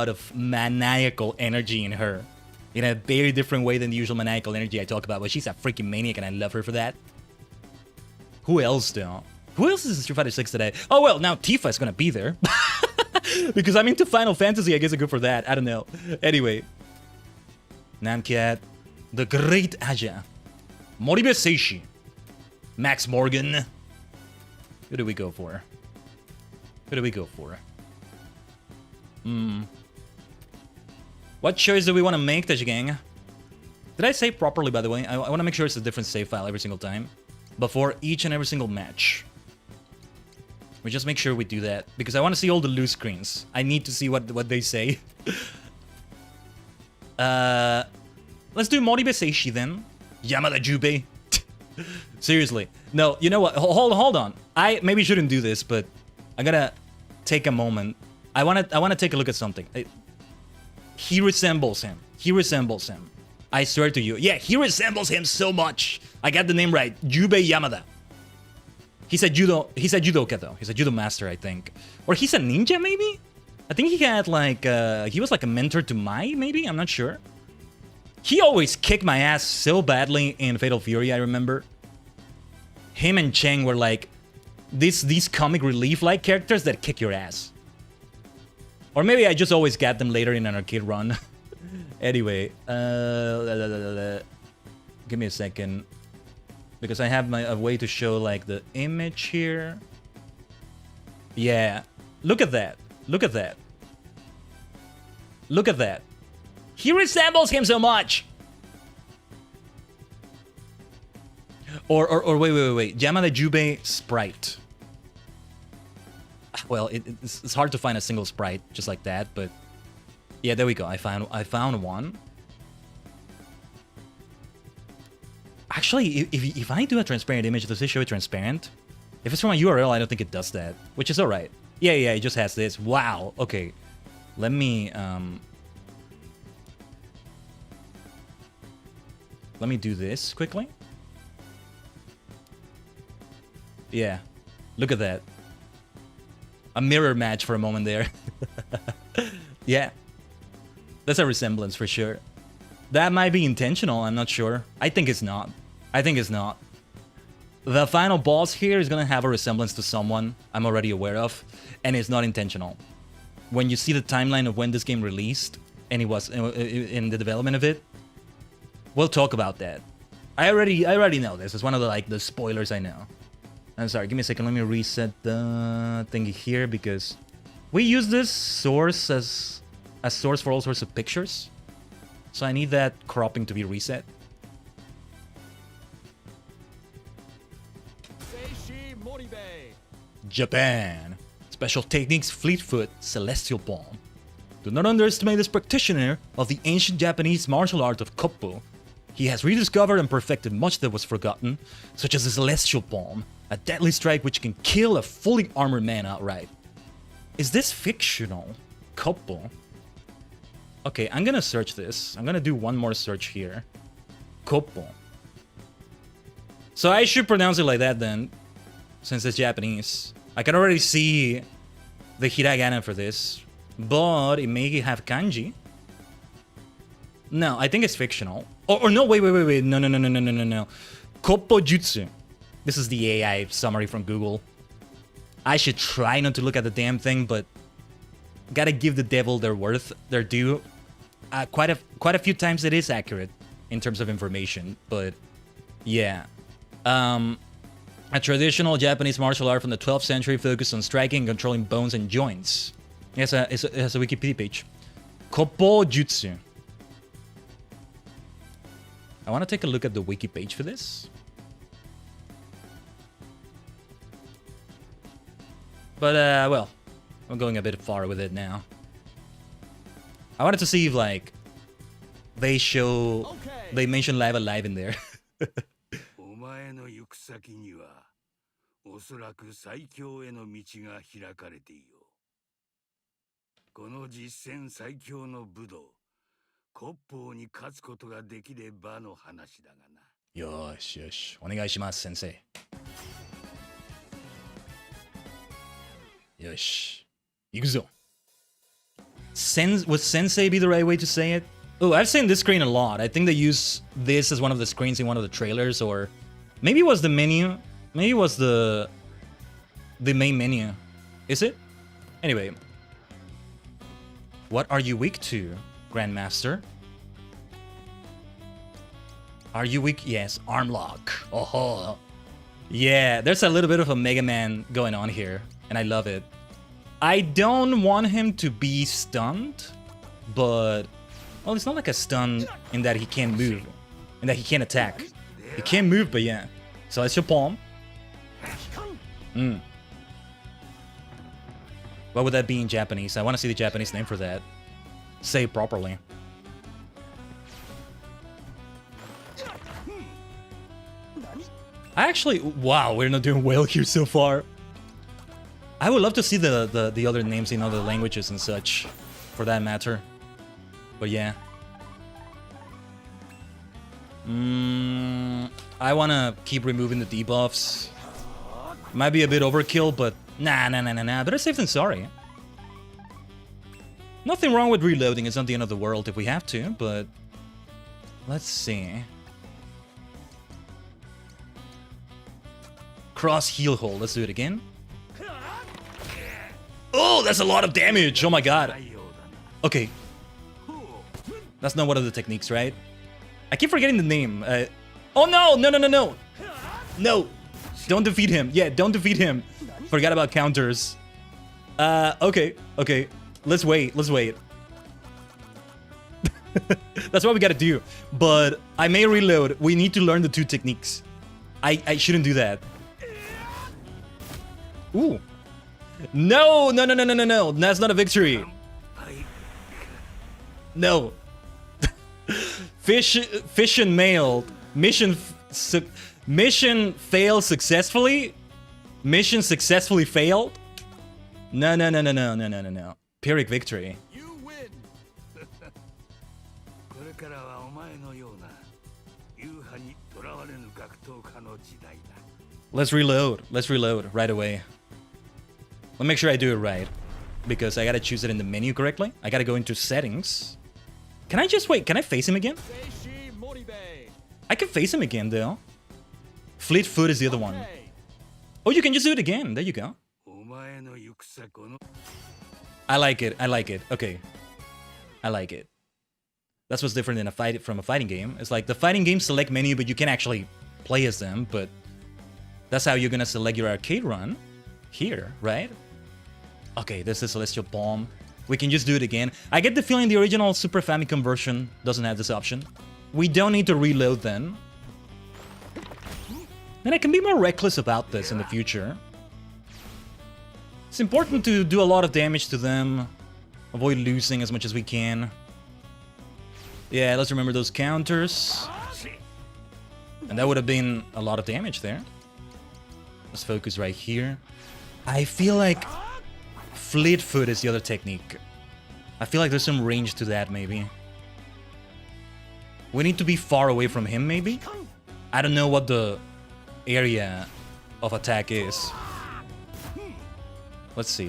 A: of maniacal energy in her. In a very different way than the usual maniacal energy I talk about, but she's a freaking maniac and I love her for that. Who else, though? Who else is in Street Fighter 6 today? Oh, well, now Tifa is gonna be there. Because I'm into Final Fantasy, I guess I go for that. I don't know. Anyway. Namcat. The Great Aja. Moribe Seishi. Max Morgan. Who do we go for? Who do we go for? What choice do we want to make, Tajigen? Did I save properly, by the way? I want to make sure it's a different save file every single time. Before each and every single match. We just make sure we do that. Because I want to see all the loose screens. I need to see what they say. Let's do Moribe Seishi then. Yamada Jubei. Seriously. No, you know what? Hold on. I maybe shouldn't do this, but I'm gonna take a moment. I wanna take a look at something. He resembles him. He resembles him. I swear to you. Yeah, he resembles him so much. I got the name right. Jubei Yamada. He's a judoka though. He's a judo master, I think. Or he's a ninja, maybe? I think he had like he was like a mentor to Mai, maybe? I'm not sure. He always kicked my ass so badly in Fatal Fury, I remember. Him and Cheng were like these comic relief-like characters that kick your ass. Or maybe I just always got them later in an arcade run. Anyway, give me a second. because I have a way to show like the image here. Yeah, look at that. Look at that. Look at that. He resembles him so much. Or wait. Yamada Jubei sprite. Well, it's hard to find a single sprite just like that, but yeah, there we go. I found one. Actually, if I do a transparent image, does it show it transparent? If it's from a URL, I don't think it does that, which is all right. Yeah, it just has this. Wow. Okay, let me do this quickly. Yeah, look at that. A mirror match for a moment there. Yeah, that's a resemblance for sure. That might be intentional, I'm not sure. I think it's not. I think it's not. The final boss here is gonna have a resemblance to someone I'm already aware of, and it's not intentional. When you see the timeline of when this game released, and it was in the development of it, we'll talk about that. I already know this. It's one of the spoilers I know. I'm sorry, give me a second. Let me reset the thingy here because we use this source as a source for all sorts of pictures. So I need that cropping to be reset. Japan. Special techniques, Fleetfoot, Celestial Palm. Do not underestimate this practitioner of the ancient Japanese martial art of Koppo. He has rediscovered and perfected much that was forgotten, such as the Celestial Palm, a deadly strike which can kill a fully armored man outright. Is this fictional? Koppo? Okay, I'm gonna search this. I'm gonna do one more search here. Koppo. So I should pronounce it like that then, since it's Japanese. I can already see the hiragana for this, but it may have kanji. No, I think it's fictional. Or no, wait. No. Koppo Jutsu. This is the AI summary from Google. I should try not to look at the damn thing, but gotta give the devil their due. Quite a few times it is accurate in terms of information, but yeah. A traditional Japanese martial art from the 12th century focused on striking and controlling bones and joints. It has a Wikipedia page. Koppo Jutsu. I want to take a look at the wiki page for this. But, well, I'm going a bit far with it now. I wanted to see if, like, they mention Live Alive in there. Yosh. Onegaishimasu, sensei. Yosh. Ikuzo. Would sensei be the right way to say it? Oh, I've seen this screen a lot. I think they use this as one of the screens in one of the trailers, or maybe it was the menu. Maybe it was the main menu. Is it? Anyway. What are you weak to, Grandmaster? Are you weak? Yes, arm lock. Oh, yeah, there's a little bit of a Mega Man going on here, and I love it. I don't want him to be stunned, but well, it's not like a stun in that he can't move, and that he can't attack. He can't move, but yeah. So that's your palm. What would that be in Japanese? I want to see the Japanese name for that. Say it properly. Wow, we're not doing well here so far. I would love to see the other names in other languages and such, for that matter. But yeah. I want to keep removing the debuffs. Might be a bit overkill, but nah. Better safe than sorry. Nothing wrong with reloading. It's not the end of the world if we have to, but let's see. Cross heel hold. Let's do it again. Oh, that's a lot of damage. Oh my god. Okay. That's not one of the techniques, right? I keep forgetting the name. Oh no. No! Don't defeat him. Yeah, don't defeat him. Forgot about counters. Okay. Let's wait. That's what we gotta do. But I may reload. We need to learn the 2 techniques. I shouldn't do that. Ooh. No. That's not a victory. No. Fish and mail. Mission failed successfully. Mission successfully failed. No. Pyrrhic victory.
B: You win.
A: Let's reload right away. Let me make sure I do it right, because I gotta choose it in the menu correctly. I gotta go into settings. Can I just wait? Can I face him again? I can face him again though. Fleet foot is the other one. Oh, you can just do it again. There you go. I like it. Okay. I like it. That's what's different in from a fighting game. It's like the fighting game select menu, but you can actually play as them, but that's how you're gonna select your arcade run. Here, right? Okay, this is Celestial Bomb. We can just do it again. I get the feeling the original Super Famicom version doesn't have this option. We don't need to reload then. And I can be more reckless about this in the future. It's important to do a lot of damage to them. Avoid losing as much as we can. Yeah, let's remember those counters. And that would have been a lot of damage there. Let's focus right here. I feel like Fleet Foot is the other technique. I feel like there's some range to that, maybe. We need to be far away from him, maybe? I don't know what the area of attack is. Let's see.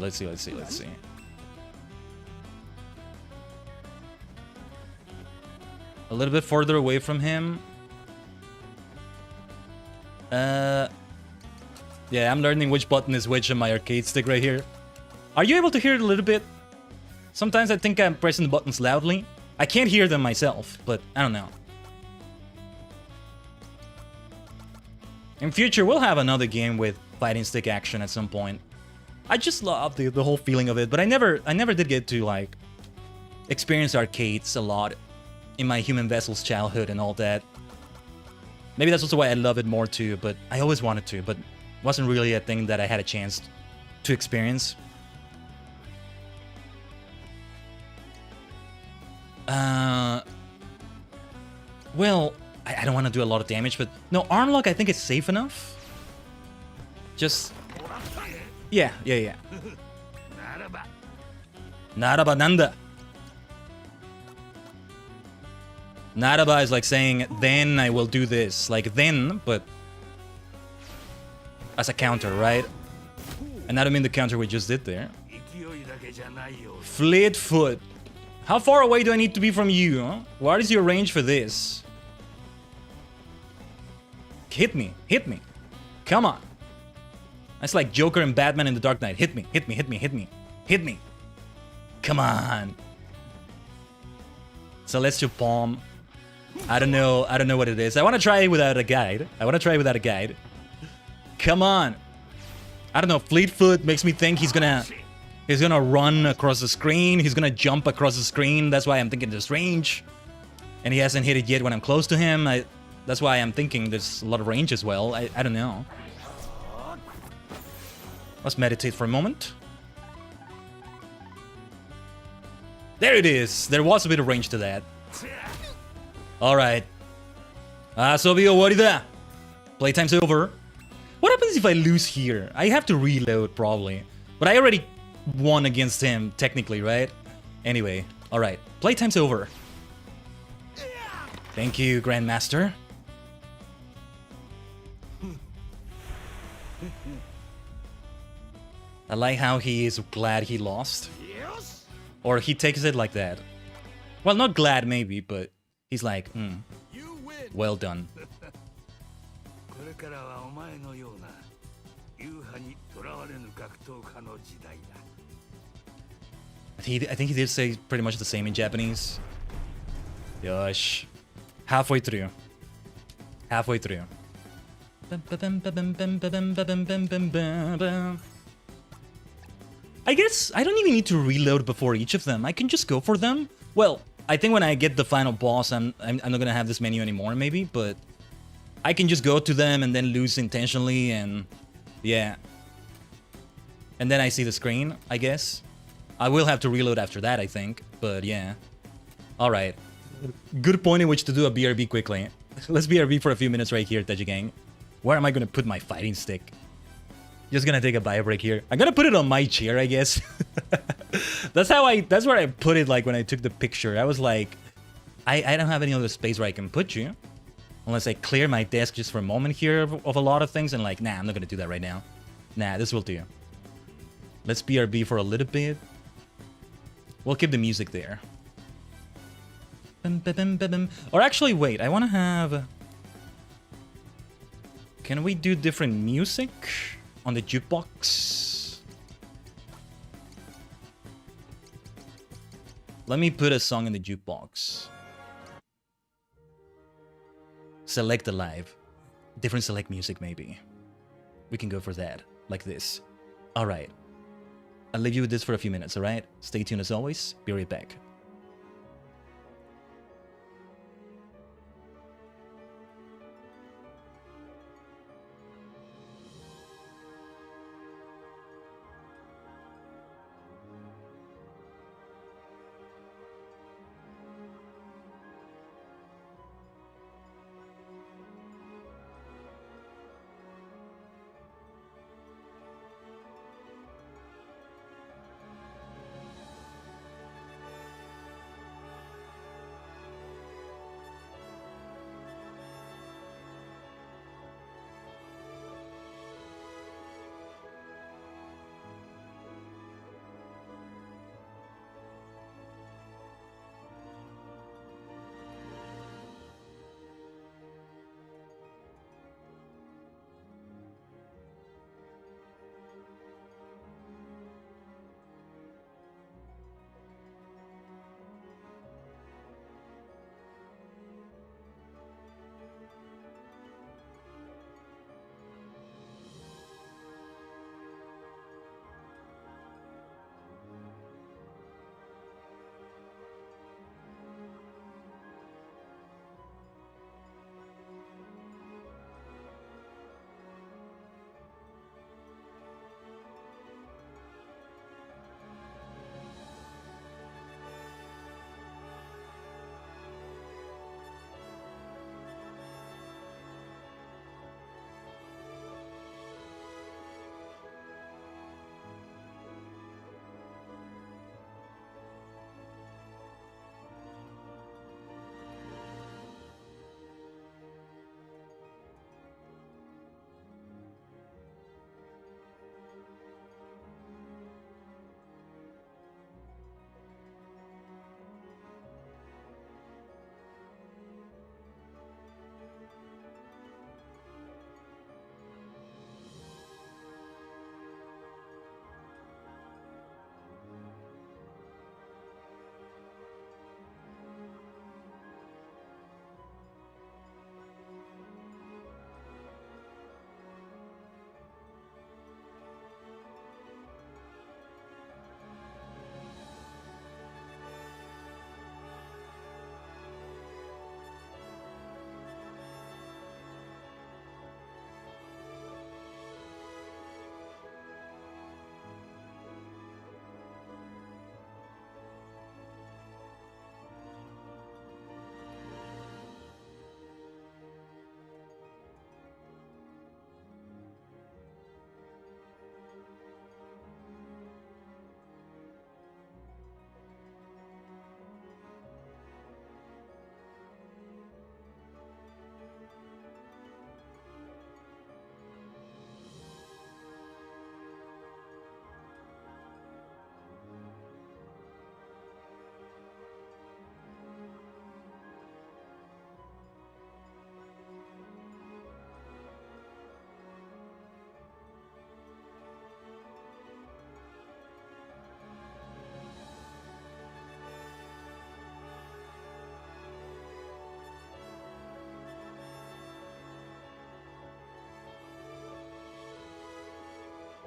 A: A little bit further away from him. Yeah, I'm learning which button is which on my arcade stick right here. Are you able to hear it a little bit? Sometimes I think I'm pressing the buttons loudly. I can't hear them myself, but I don't know. In future, we'll have another game with fighting stick action at some point. I just love the whole feeling of it, but I never did get to like experience arcades a lot in my Human Vessels childhood and all that. Maybe that's also why I love it more too, but I always wanted to, but wasn't really a thing that I had a chance to experience. Well, I don't want to do a lot of damage, but no, Armlock I think is safe enough. Just... Yeah. Naraba Nanda. Naraba is like saying, then I will do this. Like then, but as a counter, right? And I don't mean the counter we just did there. Fleet Foot. How far away do I need to be from you, huh? What is your range for this? Hit me. Come on. That's like Joker and Batman in the Dark Knight. Hit me. Come on. Celestial Palm. I don't know what it is. I want to try it without a guide. Come on. I don't know. Fleet Foot makes me think he's gonna run across the screen. He's gonna jump across the screen. That's why I'm thinking this range. And he hasn't hit it yet when I'm close to him. That's why I'm thinking there's a lot of range as well. I don't know. Let's meditate for a moment. There it is. There was a bit of range to that. Alright. Playtime's over. What happens if I lose here? I have to reload probably. But I already won against him, technically, right? Anyway, alright. Playtime's over. Thank you, Grandmaster. I like how he is glad he lost. Or he takes it like that. Well, not glad maybe, but he's like, well done. I think he did say pretty much the same in Japanese. Yosh. Halfway through. I guess I don't even need to reload before each of them. I can just go for them. Well, I think when I get the final boss, I'm not gonna have this menu anymore, maybe, but I can just go to them and then lose intentionally, and yeah. And then I see the screen, I guess. I will have to reload after that, I think, but yeah. Alright. Good point in which to do a BRB quickly. Let's BRB for a few minutes right here, Tajigen. Where am I gonna put my fighting stick? Just gonna take a bio break here. I'm gonna put it on my chair, I guess. That's where I put it, like, when I took the picture. I was like, I don't have any other space where I can put you. Unless I clear my desk just for a moment here of a lot of things, and like, nah, I'm not gonna do that right now. Nah, this will do. Let's BRB for a little bit. We'll keep the music there. Or actually, wait, I wanna have... Can we do different music on the jukebox? Let me put a song in the jukebox. Select a live. Different select music, maybe. We can go for that, like this. Alright. I'll leave you with this for a few minutes, alright? Stay tuned as always. Be right back.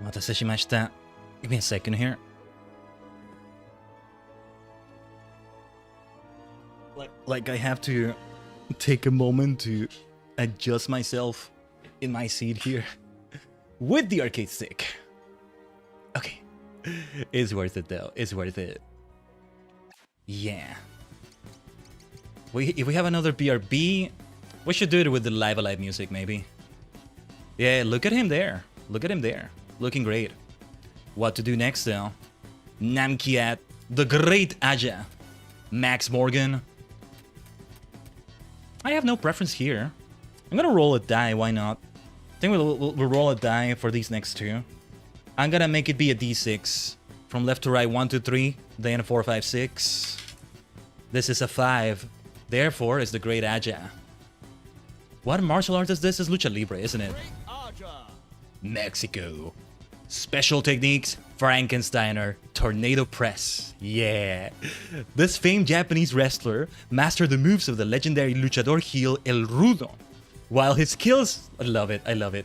A: Omatase shimashita. Give me a second here. Like I have to take a moment to adjust myself in my seat here with the arcade stick. Okay. It's worth it though. It's worth it. Yeah. If we have another BRB, we should do it with the Live Alive music maybe. Yeah, look at him there. Look at him there. Looking great. What to do next though? Namkiat, the great Aja, Max Morgan. I have no preference here. I'm gonna roll a die, why not? I think we'll roll a die for these next two. I'm gonna make it be a d6. From left to right, 1, 2, 3, then 4, 5, 6. This is a 5. Therefore, it's the great Aja. What martial art is this? It's Lucha Libre, isn't it? Mexico. Special techniques, Frankensteiner, tornado press. Yeah. This famed Japanese wrestler mastered the moves of the legendary luchador heel El Rudo. While his skills... I love it, I love it.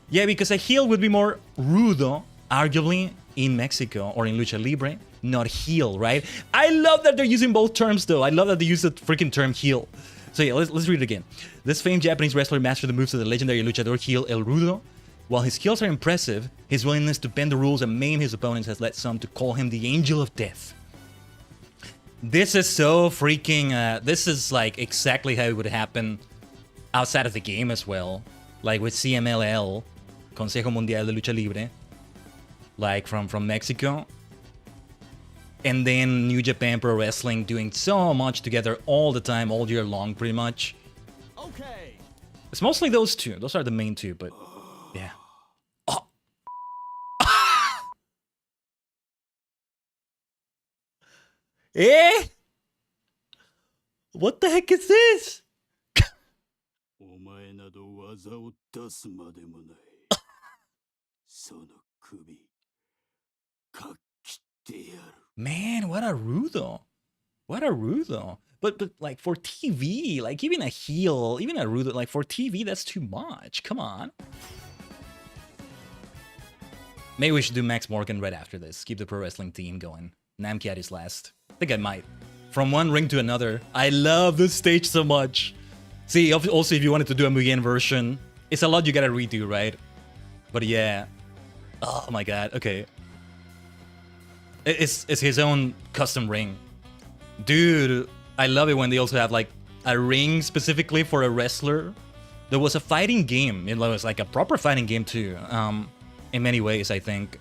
A: Yeah, because a heel would be more rudo, arguably, in Mexico or in Lucha Libre, not heel, right? I love that they're using both terms, though. I love that they use the freaking term heel. So yeah, let's read it again. This famed Japanese wrestler mastered the moves of the legendary luchador heel El Rudo. While his skills are impressive, his willingness to bend the rules and maim his opponents has led some to call him the Angel of Death. This is so freaking... this is like exactly how it would happen outside of the game as well. Like with CMLL, Consejo Mundial de Lucha Libre. Like from Mexico. And then New Japan Pro Wrestling doing so much together all the time, all year long, pretty much.
B: Okay.
A: It's mostly those two. Those are the main two, but yeah. Oh. Eh? What the heck is this? Man, what a rudo. What a rudo. But like for TV, like even a heel, even a rudo, like for TV, that's too much. Come on. Maybe we should do Max Morgan right after this. Keep the pro wrestling team going. Namkiat is last. I think I might. From one ring to another. I love this stage so much. See, also if you wanted to do a Mugen version, it's a lot you gotta redo, right? But yeah. Oh my god, okay. It's his own custom ring. Dude, I love it when they also have like a ring specifically for a wrestler. There was a fighting game. It was like a proper fighting game too. In many ways, I think.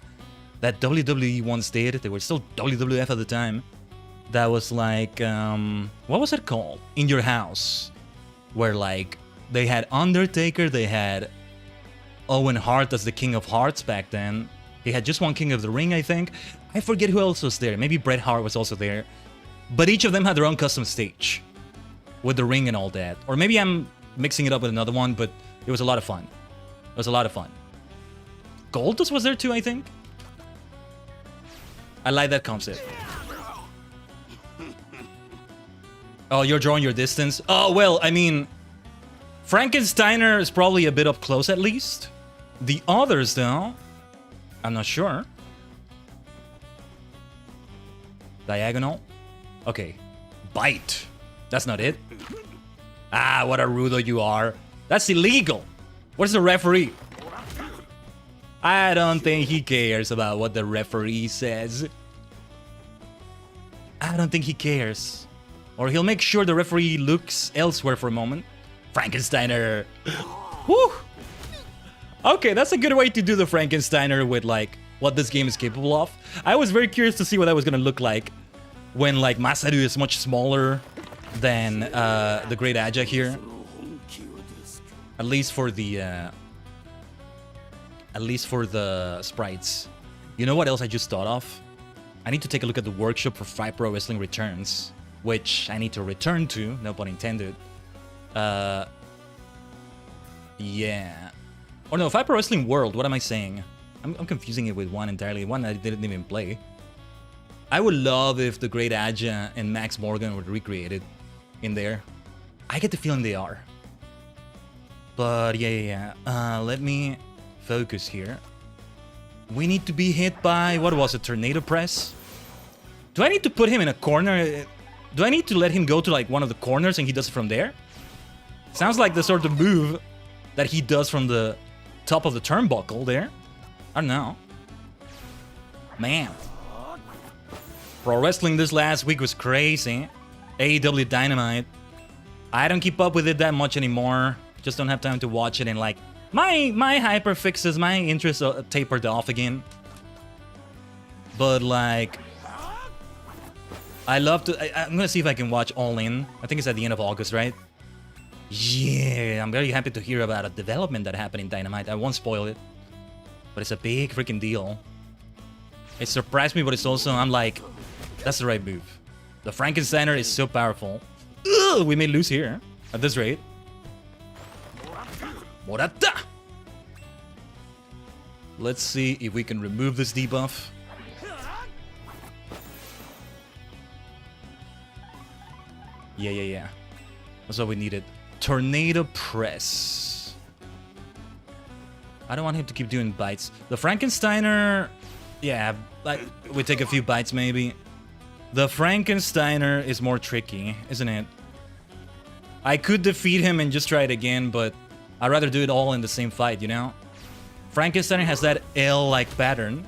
A: That WWE once did. They were still WWF at the time. That was like, what was it called? In Your House. Where like, they had Undertaker, they had Owen Hart as the King of Hearts back then. They had just one King of the Ring, I think. I forget who else was there. Maybe Bret Hart was also there. But each of them had their own custom stage. With the ring and all that. Or maybe I'm mixing it up with another one, but it was a lot of fun. It was a lot of fun. Goldust was there too, I think. I like that concept. Oh, you're drawing your distance? Oh, well, I mean... Frankensteiner is probably a bit up close at least. The others, though... I'm not sure. Diagonal? Okay. Bite. That's not it. Ah, what a rudo you are. That's illegal. Where's the referee? I don't think he cares about what the referee says. I don't think he cares. Or he'll make sure the referee looks elsewhere for a moment. Frankensteiner. Whew. Okay, that's a good way to do the Frankensteiner with like what this game is capable of. I was very curious to see what that was gonna look like when like Masaru is much smaller than the Great Aja here. At least for the sprites. You know what else I just thought of? I need to take a look at the workshop for Fight Pro Wrestling Returns, which I need to return to, no pun intended. Yeah. Or no, Fight Pro Wrestling World, what am I saying? I'm confusing it with one entirely, one I didn't even play. I would love if the Great Aja and Max Morgan were recreated in there. I get the feeling they are. But yeah. Let me focus here. We need to be hit by, what was it, tornado press? Do I need to put him in a corner? Do I need to let him go to like one of the corners and he does it from there? Sounds like the sort of move that he does from the top of the turnbuckle there. I don't know. Man. Pro wrestling this last week was crazy. AEW Dynamite. I don't keep up with it that much anymore. Just don't have time to watch it, and like my hyper fixes, my interest tapered off again. But like, I love to. I'm gonna see if I can watch All In. I think it's at the end of August, right? Yeah, I'm very happy to hear about a development that happened in Dynamite. I won't spoil it, but it's a big freaking deal. It surprised me, but it's also, I'm like, that's the right move. The Frankensteiner is so powerful. Ugh, we may lose here at this rate. Morata! Let's see if we can remove this debuff. Yeah. That's what we needed. Tornado press. I don't want him to keep doing bites. The Frankensteiner, yeah, like we take a few bites maybe. The Frankensteiner is more tricky, isn't it? I could defeat him and just try it again, but I'd rather do it all in the same fight, you know? Frankensteiner has that L-like pattern.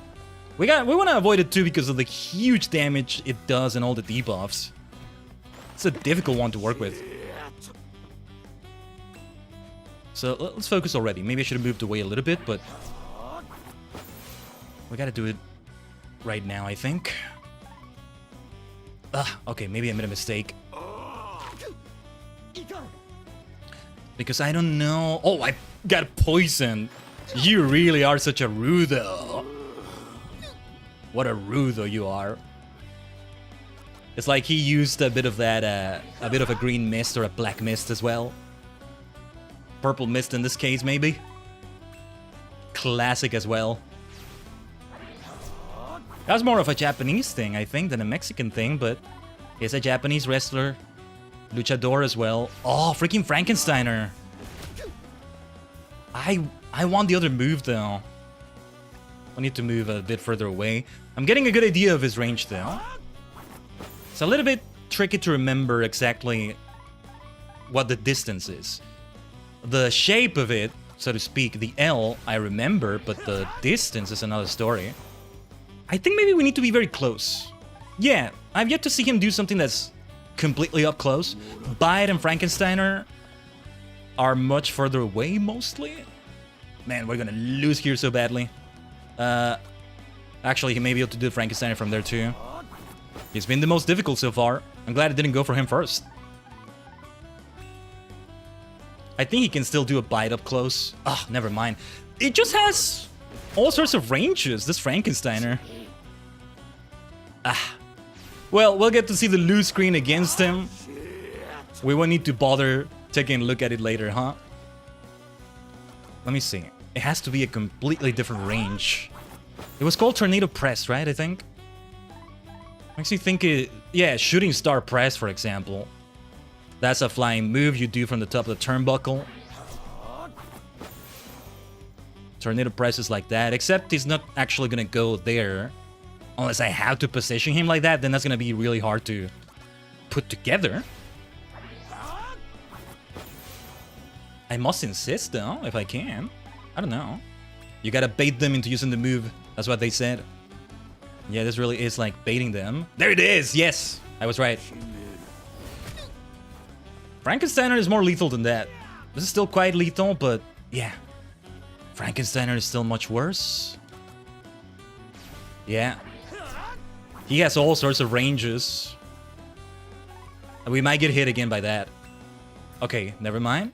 A: We want to avoid it too because of the huge damage it does and all the debuffs. It's a difficult one to work with. So let's focus already. Maybe I should have moved away a little bit, but we gotta do it right now, I think. Okay, maybe I made a mistake. Because I don't know. Oh, I got poisoned. You really are such a rudo. What a rudo you are. It's like he used a bit of that, a bit of a green mist or a black mist as well. Purple mist in this case, maybe. Classic as well. That's more of a Japanese thing, I think, than a Mexican thing, but he's a Japanese wrestler. Luchador as well. Oh, freaking Frankensteiner. I want the other move, though. I need to move a bit further away. I'm getting a good idea of his range, though. It's a little bit tricky to remember exactly what the distance is. The shape of it, so to speak, the L, I remember, but the distance is another story. I think maybe we need to be very close. Yeah, I've yet to see him do something that's completely up close. Bite and Frankensteiner are much further away, mostly. Man, we're gonna lose here so badly. Actually, he may be able to do Frankensteiner from there too. He's been the most difficult so far. I'm glad it didn't go for him first. I think he can still do a bite up close. Ah, never mind. It just has all sorts of ranges, this Frankensteiner. Well, we'll get to see the loose screen against him. We won't need to bother taking a look at it later, huh? Let me see. It has to be a completely different range. It was called Tornado Press, right, I think? Makes you think it... Yeah, Shooting Star Press, for example. That's a flying move you do from the top of the turnbuckle. Tornado Press is like that, except he's not actually gonna go there. Unless I have to position him like that, then that's gonna be really hard to put together. I must insist, though, if I can. I don't know. You gotta bait them into using the move. That's what they said. Yeah, this really is like baiting them. There it is! Yes! I was right. Frankensteiner is more lethal than that. This is still quite lethal, but yeah. Frankensteiner is still much worse. Yeah. He has all sorts of ranges. We might get hit again by that. Okay, never mind.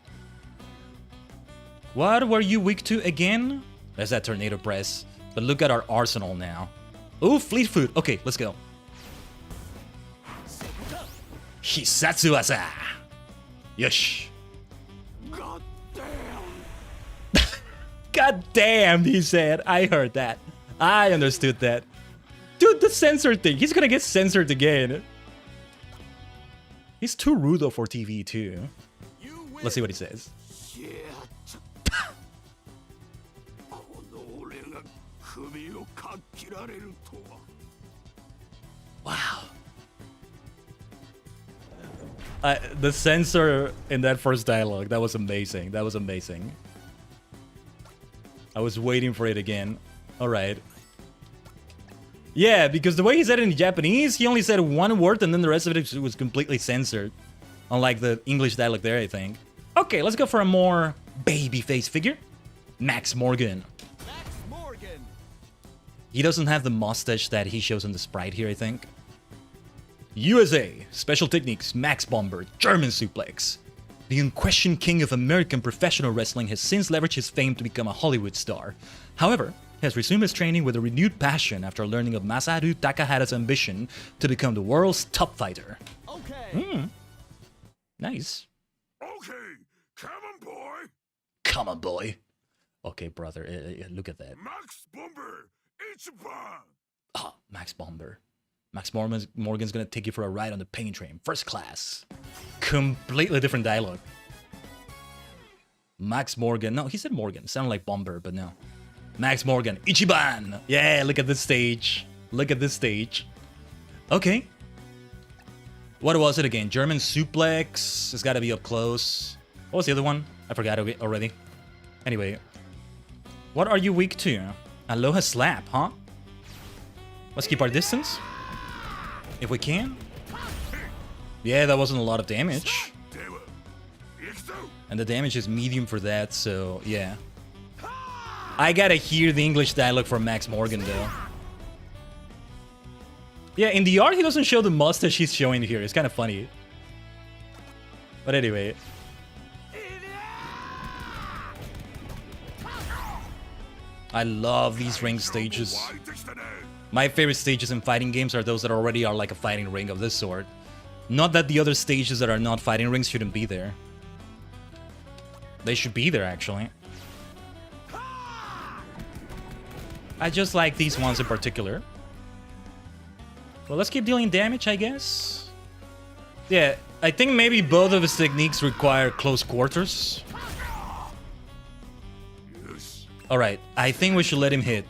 A: What were you weak to again? There's that Tornado Press. But look at our arsenal now. Ooh, Fleet Foot. Okay, let's go. Hisatsuasa. Yosh.
B: God damn.
A: God damn, he said. I heard that. I understood that. Dude, the censor thing. He's gonna get censored again. He's too rude for TV, too. Let's see what he says.
B: 切られるとは。
A: Wow. The censor in that first dialogue, that was amazing. That was amazing. I was waiting for it again. Alright. Yeah, because the way he said it in Japanese, he only said one word and then the rest of it was completely censored. Unlike the English dialogue there, I think. Okay, let's go for a more babyface figure. Max Morgan.
B: Max Morgan.
A: He doesn't have the mustache that he shows on the sprite here, I think. USA, Special Techniques, Max Bomber, German Suplex. The unquestioned king of American professional wrestling has since leveraged his fame to become a Hollywood star. However, he has resumed his training with a renewed passion after learning of Masaharu Takahata's ambition to become the world's top fighter.
B: Okay.
A: Nice.
B: Okay. Come on, boy.
A: Come on, boy. Okay, brother, look at that.
B: Max Bomber. Ichiban.
A: Ah, Max Bomber. Max Morgan's gonna take you for a ride on the pain train, first class. Completely different dialogue. Max Morgan. No, he said Morgan. Sounded like Bomber, but no. Max Morgan. Ichiban! Yeah, look at this stage. Look at this stage. Okay. What was it again? German Suplex. It's gotta be up close. What was the other one? I forgot already. Anyway. What are you weak to? Aloha Slap, huh? Let's keep our distance. If we can. Yeah, that wasn't a lot of damage. And the damage is medium for that, so yeah. I gotta hear the English dialogue from Max Morgan, though. Yeah, in the art, he doesn't show the mustache he's showing here. It's kind of funny. But anyway. I love these ring stages. My favorite stages in fighting games are those that already are like a fighting ring of this sort. Not that the other stages that are not fighting rings shouldn't be there. They should be there, actually. I just like these ones in particular. Well, let's keep dealing damage, I guess. Yeah, I think maybe both of his techniques require close quarters. Alright, I think we should let him hit.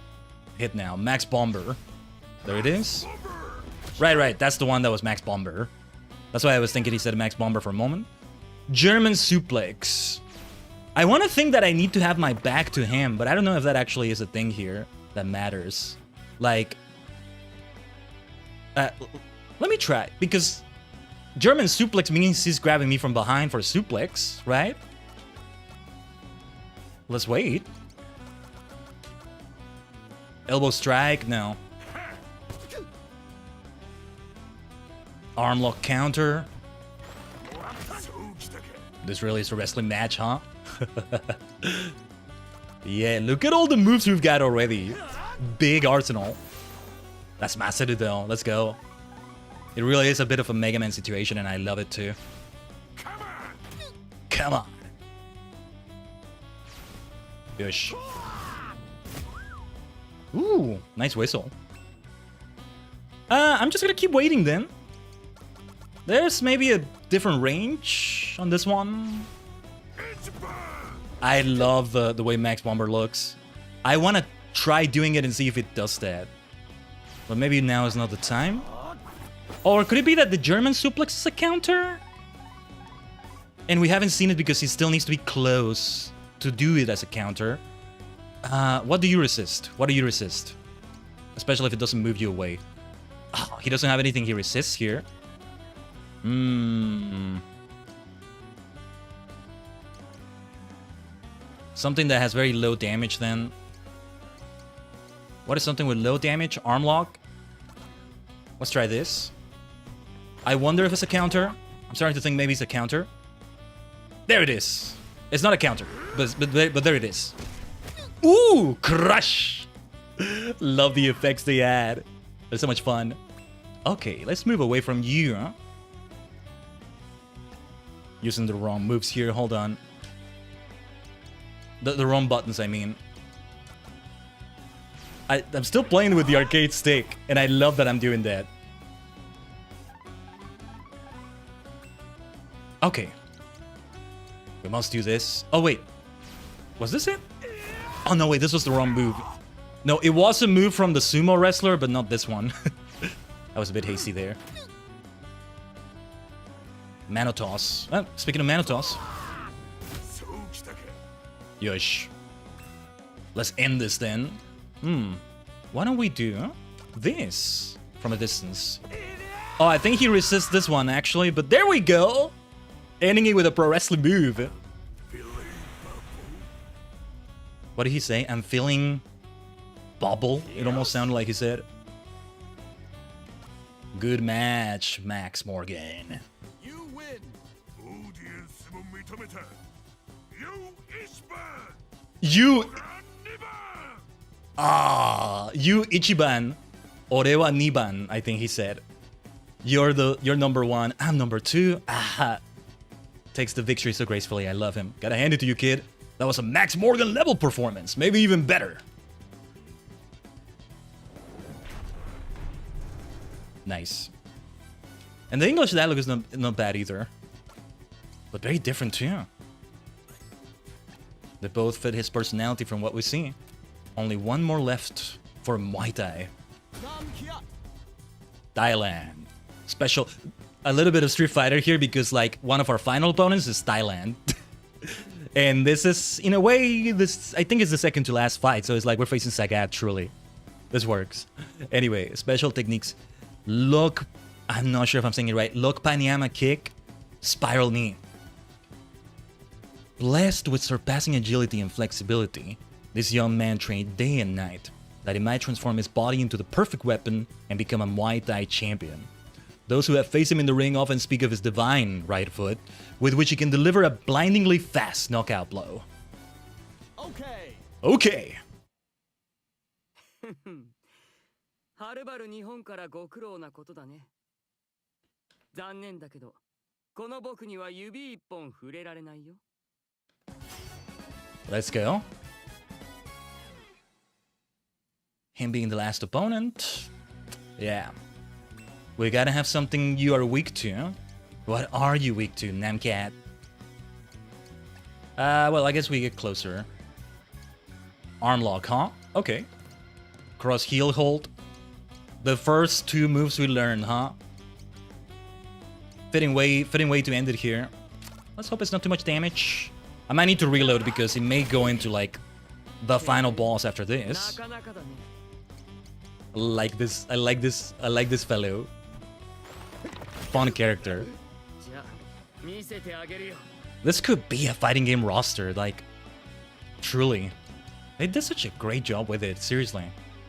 A: Hit now. Max Bomber. There it is. Right, that's the one that was Max Bomber. That's why I was thinking he said Max Bomber for a moment. German Suplex. I want to think that I need to have my back to him, but I don't know if that actually is a thing here that matters. Like... let me try, because German Suplex means he's grabbing me from behind for a suplex, right? Let's wait. Elbow strike? No. Arm lock counter. This really is a wrestling match, huh? Yeah, look at all the moves we've got already. Big arsenal. That's Masaru though. Let's go. It really is a bit of a Mega Man situation, and I love it too. Come on. Yosh. Ooh, nice whistle. I'm just gonna keep waiting then. There's maybe a different range on this one. I love the way Max Bomber looks. I want to try doing it and see if it does that. But maybe now is not the time. Or could it be that the German suplex is a counter? And we haven't seen it because he still needs to be close to do it as a counter. What do you resist? What do you resist? Especially if it doesn't move you away. Oh, he doesn't have anything he resists here. Something that has very low damage then. What is something with low damage? Arm lock? Let's try this. I wonder if it's a counter. I'm starting to think maybe it's a counter. There it is. It's not a counter, but there it is. Ooh, crush! Love the effects they add. They're so much fun. Okay, let's move away from you, huh? Using the wrong moves here, hold on. The wrong buttons, I mean. I'm still playing with the arcade stick, and I love that I'm doing that. Okay. We must do this. Oh, wait. Was this it? Oh, no, wait, this was the wrong move. No, it was a move from the sumo wrestler, but not this one. I was a bit hasty there. Manotoss. Speaking of Manotoss. Yosh. Let's end this then. Why don't we do this from a distance? Oh, I think he resists this one actually, but there we go! Ending it with a pro wrestling move. What did he say? I'm feeling bubble. It almost sounded like he said. Good match, Max Morgan.
B: You win.
A: You you Ichiban. Ore wa Niban, I think he said. You're number one, I'm number two. Takes the victory so gracefully. I love him. Gotta hand it to you, kid. That was a Max Morgan level performance. Maybe even better. Nice. And the English dialogue is not bad either. But very different too. They both fit his personality from what we see. Only one more left for Muay Thai. Thailand. Special. A little bit of Street Fighter here because like one of our final opponents is Thailand. And this is, in a way, this I think is the second to last fight. So it's like we're facing Sagat, truly. This works. Anyway, special techniques. Look, I'm not sure if I'm saying it right. Look Panyama kick, spiral knee. Blessed with surpassing agility and flexibility, this young man trained day and night that he might transform his body into the perfect weapon and become a Muay Thai champion. Those who have faced him in the ring often speak of his divine right foot, with which he can deliver a blindingly fast knockout blow.
B: Okay.
A: Okay.
C: はるばる日本からご苦労なことだね。残念だけど、この僕には指一本触れられないよ。
A: Let's go. Him being the last opponent. Yeah. We gotta have something you are weak to. What are you weak to, Namcat? Well, I guess we get closer. Arm lock, huh? Okay. Cross heel hold. The first two moves we learned, huh? Fitting way to end it here. Let's hope it's not too much damage. I might need to reload because it may go into like the final boss after this. I like this fellow. Fun character. This could be a fighting game roster, like, truly. They did such a great job with it, seriously.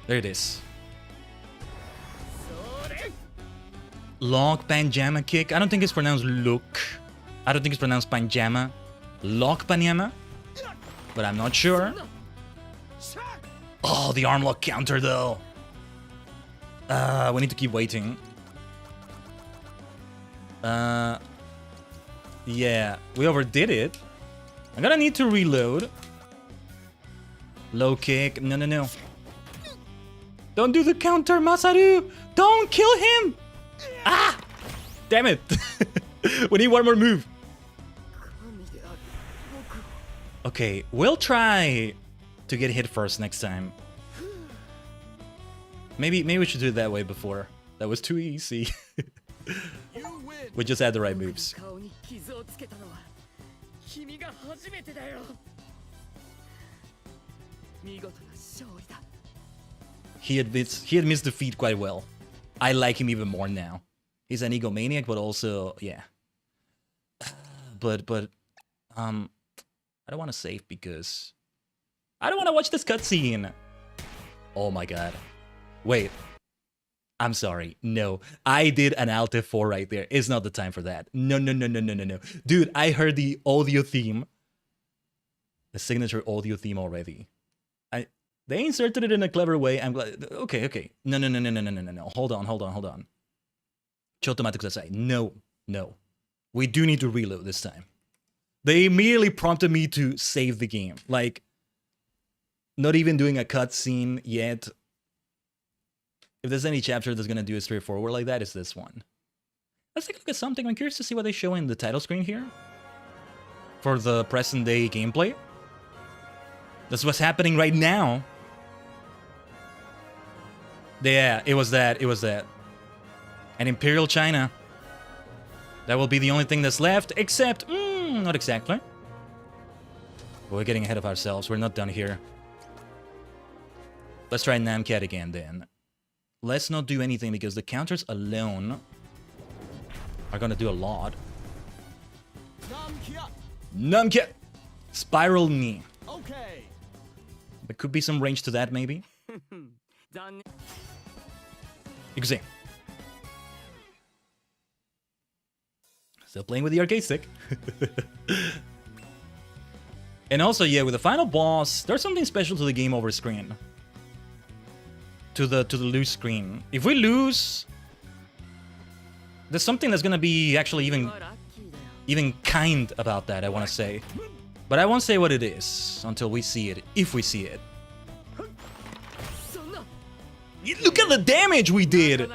A: There it is. Lock Panjama kick. I don't think it's pronounced look. I don't think it's pronounced Panjama. Lock Panyama? But I'm not sure. Oh, the arm lock counter though. We need to keep waiting. Yeah, we overdid it. I'm gonna need to reload. Low kick. No. Don't do the counter, Masaru! Don't kill him! Ah! Damn it! We need one more move. Okay, we'll try to get hit first next time. Maybe we should do it that way before. That was too easy. We just had the right moves. He admits defeat quite well. I like him even more now. He's an egomaniac, but also, yeah. But I don't want to save because I don't want to watch this cutscene. Oh my god. Wait. I'm sorry. No. I did an Alt F4 right there. It's not the time for that. No. Dude, I heard the audio theme. The signature audio theme already. They inserted it in a clever way. I'm glad. Okay. No. Hold on. Chotto matte kudasai. No. We do need to reload this time. They immediately prompted me to save the game. Like, not even doing a cutscene yet. If there's any chapter that's gonna do it straightforward like that, it's this one. Let's take a look at something. I'm curious to see what they show in the title screen here. For the present day gameplay. That's what's happening right now. Yeah, it was that. It was that. And Imperial China. That will be the only thing that's left, except... not exactly. We're getting ahead of ourselves. We're not done here. Let's try Namcat again, then. Let's not do anything, because the counters alone are gonna do a lot. Namcat! Spiral knee.
B: Okay.
A: There could be some range to that, maybe. You can see. Still playing with the arcade stick. And also, yeah, with the final boss, there's something special to the game over screen. To the lose screen. If we lose, there's something that's gonna be actually even kind about that, I wanna say. But I won't say what it is until we see it, if we see it. Look at the damage we did!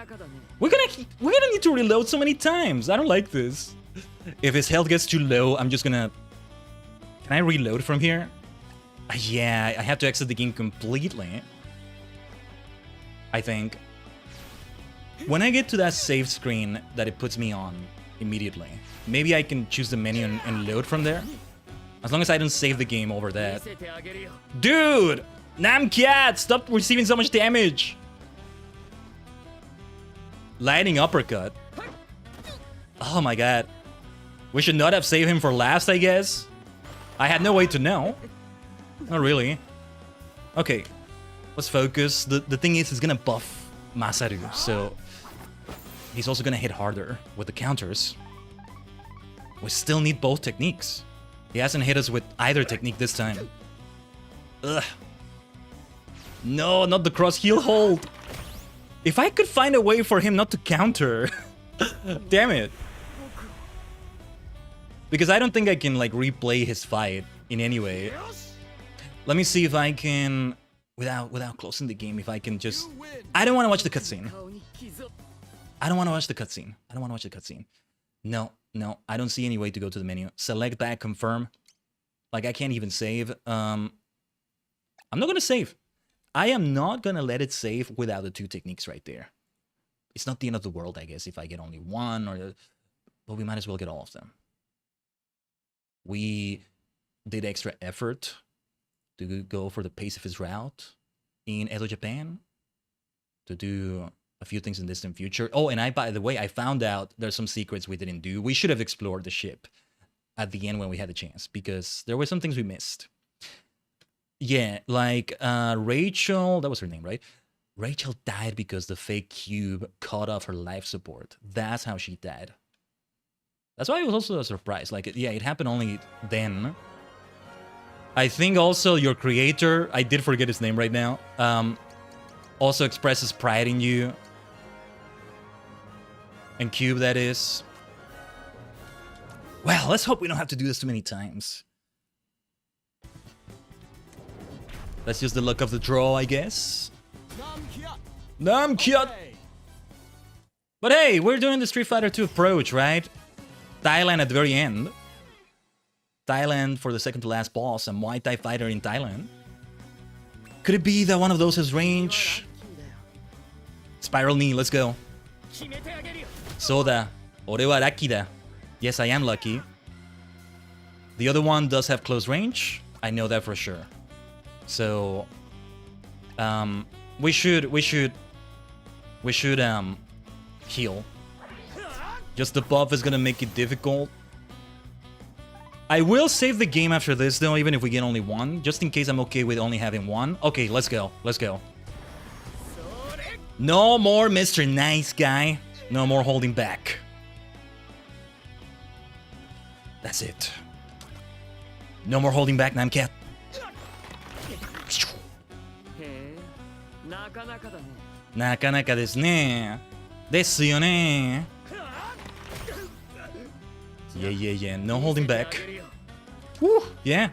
A: We're gonna need to reload so many times. I don't like this. If his health gets too low, I'm just gonna... Can I reload from here? Yeah, I have to exit the game completely. I think. When I get to that save screen that it puts me on immediately, maybe I can choose the menu and load from there. As long as I don't save the game over that. Dude! Namcat! Stop receiving so much damage! Lightning uppercut. Oh my god. We should not have saved him for last, I guess. I had no way to know. Not really. Okay. Let's focus. The thing is, he's gonna buff Masaru, so... He's also gonna hit harder with the counters. We still need both techniques. He hasn't hit us with either technique this time. Ugh. No, not the cross heel hold. If I could find a way for him not to counter. Damn it. Because I don't think I can, like, replay his fight in any way. Let me see if I can, without closing the game, if I can just... I don't want to watch the cutscene. I don't want to watch the cutscene. I don't want to watch the cutscene. No, I don't see any way to go to the menu. Select back, confirm. Like, I can't even save. I'm not gonna save. I am not gonna let it save without the two techniques right there. It's not the end of the world, I guess, if I get only one, or... But we might as well get all of them. We did extra effort to go for the pace of his route in Edo, Japan. To do a few things in distant future. Oh, and by the way, I found out there's some secrets we didn't do. We should have explored the ship at the end when we had the chance, because there were some things we missed. Yeah, like Rachel, that was her name, right? Rachel died because the fake cube cut off her life support. That's how she died. That's why it was also a surprise. Like, yeah, it happened only then. I think also your creator, I did forget his name right now, also expresses pride in you. And Cube, that is. Well, let's hope we don't have to do this too many times. Let's use the luck of the draw, I guess. Namkyat! But hey, we're doing the Street Fighter 2 approach, right? Thailand at the very end. Thailand for the second to last boss, a Muay Thai fighter in Thailand. Could it be that one of those has range? Spiral knee, let's go. Soda, ore wa lucky da. Yes, I am lucky. The other one does have close range. I know that for sure. So, we should heal. Just the buff is gonna make it difficult. I will save the game after this though, even if we get only one, just in case I'm okay with only having one. Okay, let's go. Let's go. No more Mr. Nice Guy. No more holding back. That's it. No more holding back, Namcat. Nakanaka desu ne. Desu yo ne. Yeah. No holding back. Woo, yeah.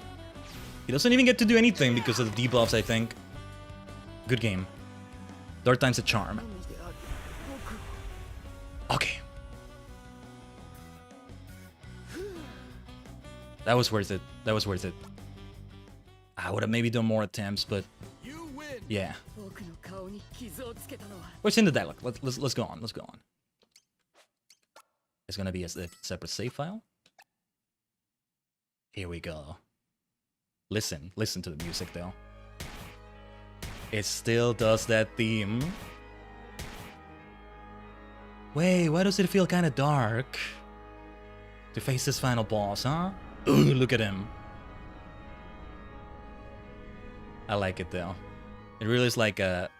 A: He doesn't even get to do anything because of the debuffs, I think. Good game. Third time's a charm. Okay. That was worth it. That was worth it. I would have maybe done more attempts, but... yeah.
C: 傷をつけたのは
A: What's in the dialogue? Let's go on. Let's go on. It's gonna be a separate save file. Here we go. Listen to the music though. It still does that theme. Wait, why does it feel kind of dark to face this final boss, huh? Ooh, look at him. I like it though. It really is like a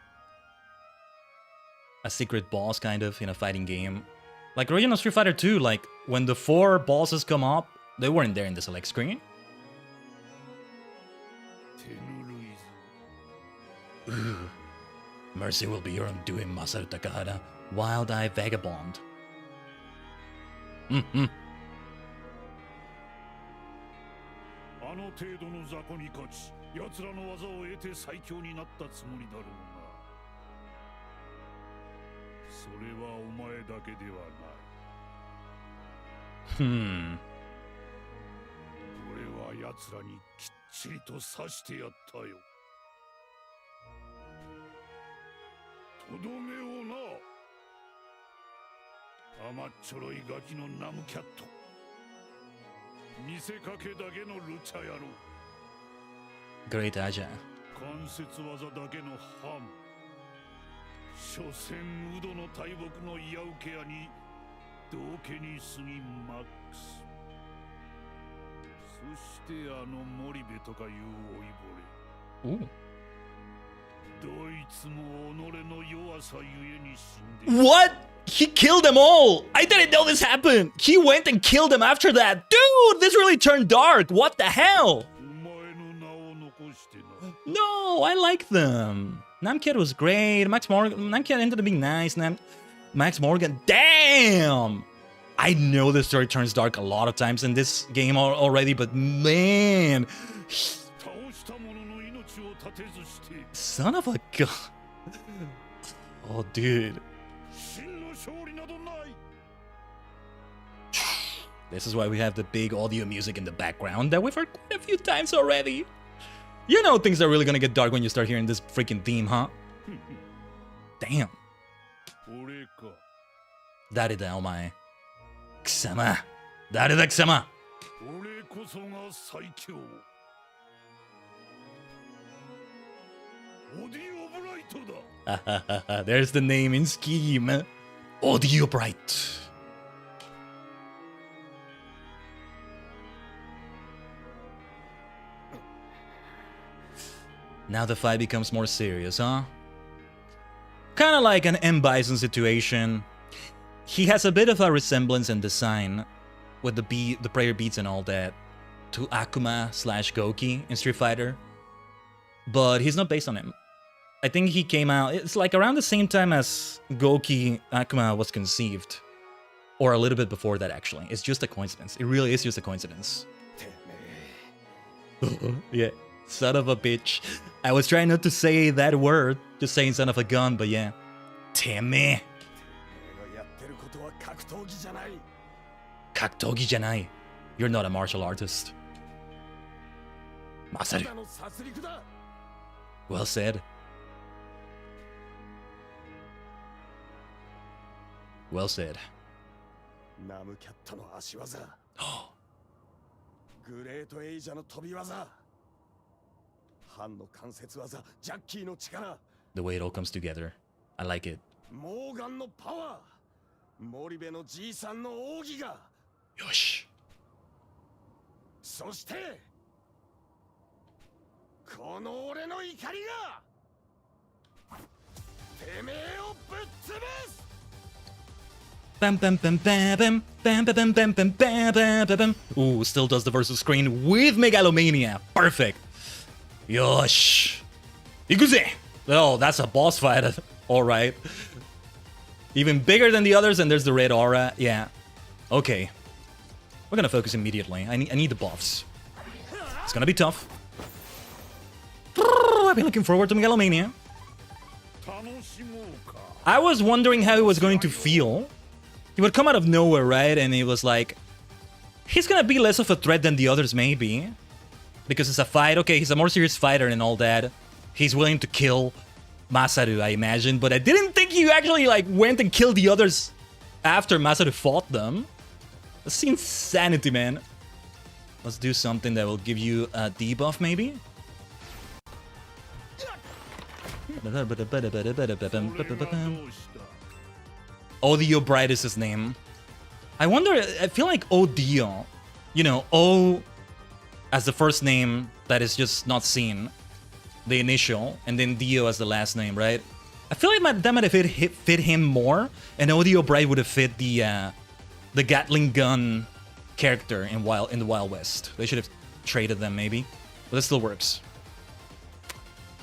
A: secret boss kind of in a fighting game. Like original Street Fighter 2, like when the 4 bosses come up, they weren't there in the select screen. Ooh. Mercy will be your undoing, Masaru Takahata. Wild-Eye Vagabond. Mm-hmm.
D: あの程度の雑魚に勝ち、奴らの技を得て最強になったつもりだろうが、それはお前だけではない。俺は奴らにきっちりと刺してやったよ。とどめをな。甘っちょろいガキのナムキャット。見せかけだけのルチャ野郎。
A: Great Aja.
D: 関節技だけのハム。所詮ウドの大木のイヤウケアに道家に過ぎマックス。そしてあの森部とかいう老いぼれ。どいつも己の弱さゆえに死んで。
A: What? He killed them all! I didn't know this happened! He went and killed them after that! Dude, this really turned dark! What the hell? No, I like them. Namkid was great. Namkid ended up being nice. Max Morgan. Damn! I know the story turns dark a lot of times in this game already, but man... Son of a gun. Oh, dude. This is why we have the big audio music in the background that we've heard quite a few times already. You know things are really gonna get dark when you start hearing this freaking theme, huh? Damn. Darida, omae. Kusama. Darida, kusama. There's the name in scheme. Audio Bright. Now the fight becomes more serious, huh? Kinda like an M. Bison situation. He has a bit of a resemblance in design with the prayer beats and all that to Akuma/Goki in Street Fighter. But he's not based on him. I think he came out, it's like around the same time as Goki Akuma was conceived. Or a little bit before that, actually. It's just a coincidence. It really is just a coincidence. Yeah, son of a bitch. I was trying not to say that word, just saying son of a gun, but yeah. Teme. Kaktogi janai. You're not a martial artist. Masaru. Well said. Well said. Oh. The way it all comes together. I like it. Yosh. Bam bam bam bam bam bam bam bam bam bam bam bam bam. Ooh, still does the versus screen with Megalomania. Perfect. Yosh. Ikuze. Oh, that's a boss fight. Alright. Even bigger than the others, and there's the red aura. Yeah. Okay. We're gonna focus immediately. I need the buffs. It's gonna be tough. I've been looking forward to Megalomania. I was wondering how he was going to feel. He would come out of nowhere, right? And he was like, he's gonna be less of a threat than the others, maybe. Because it's a fight. Okay, he's a more serious fighter and all that. He's willing to kill. Masaru, I imagine, but I didn't think you actually like went and killed the others after Masaru fought them. That's insanity, man. Let's do something that will give you a debuff, maybe? Odio Bright is his name. I wonder, I feel like Odio, you know, O as the first name that is just not seen, the initial, and then Dio as the last name, right? I feel like that might have fit him more, and Odio Bright would have fit the Gatling gun character in the Wild West. They should have traded them, maybe, but it still works.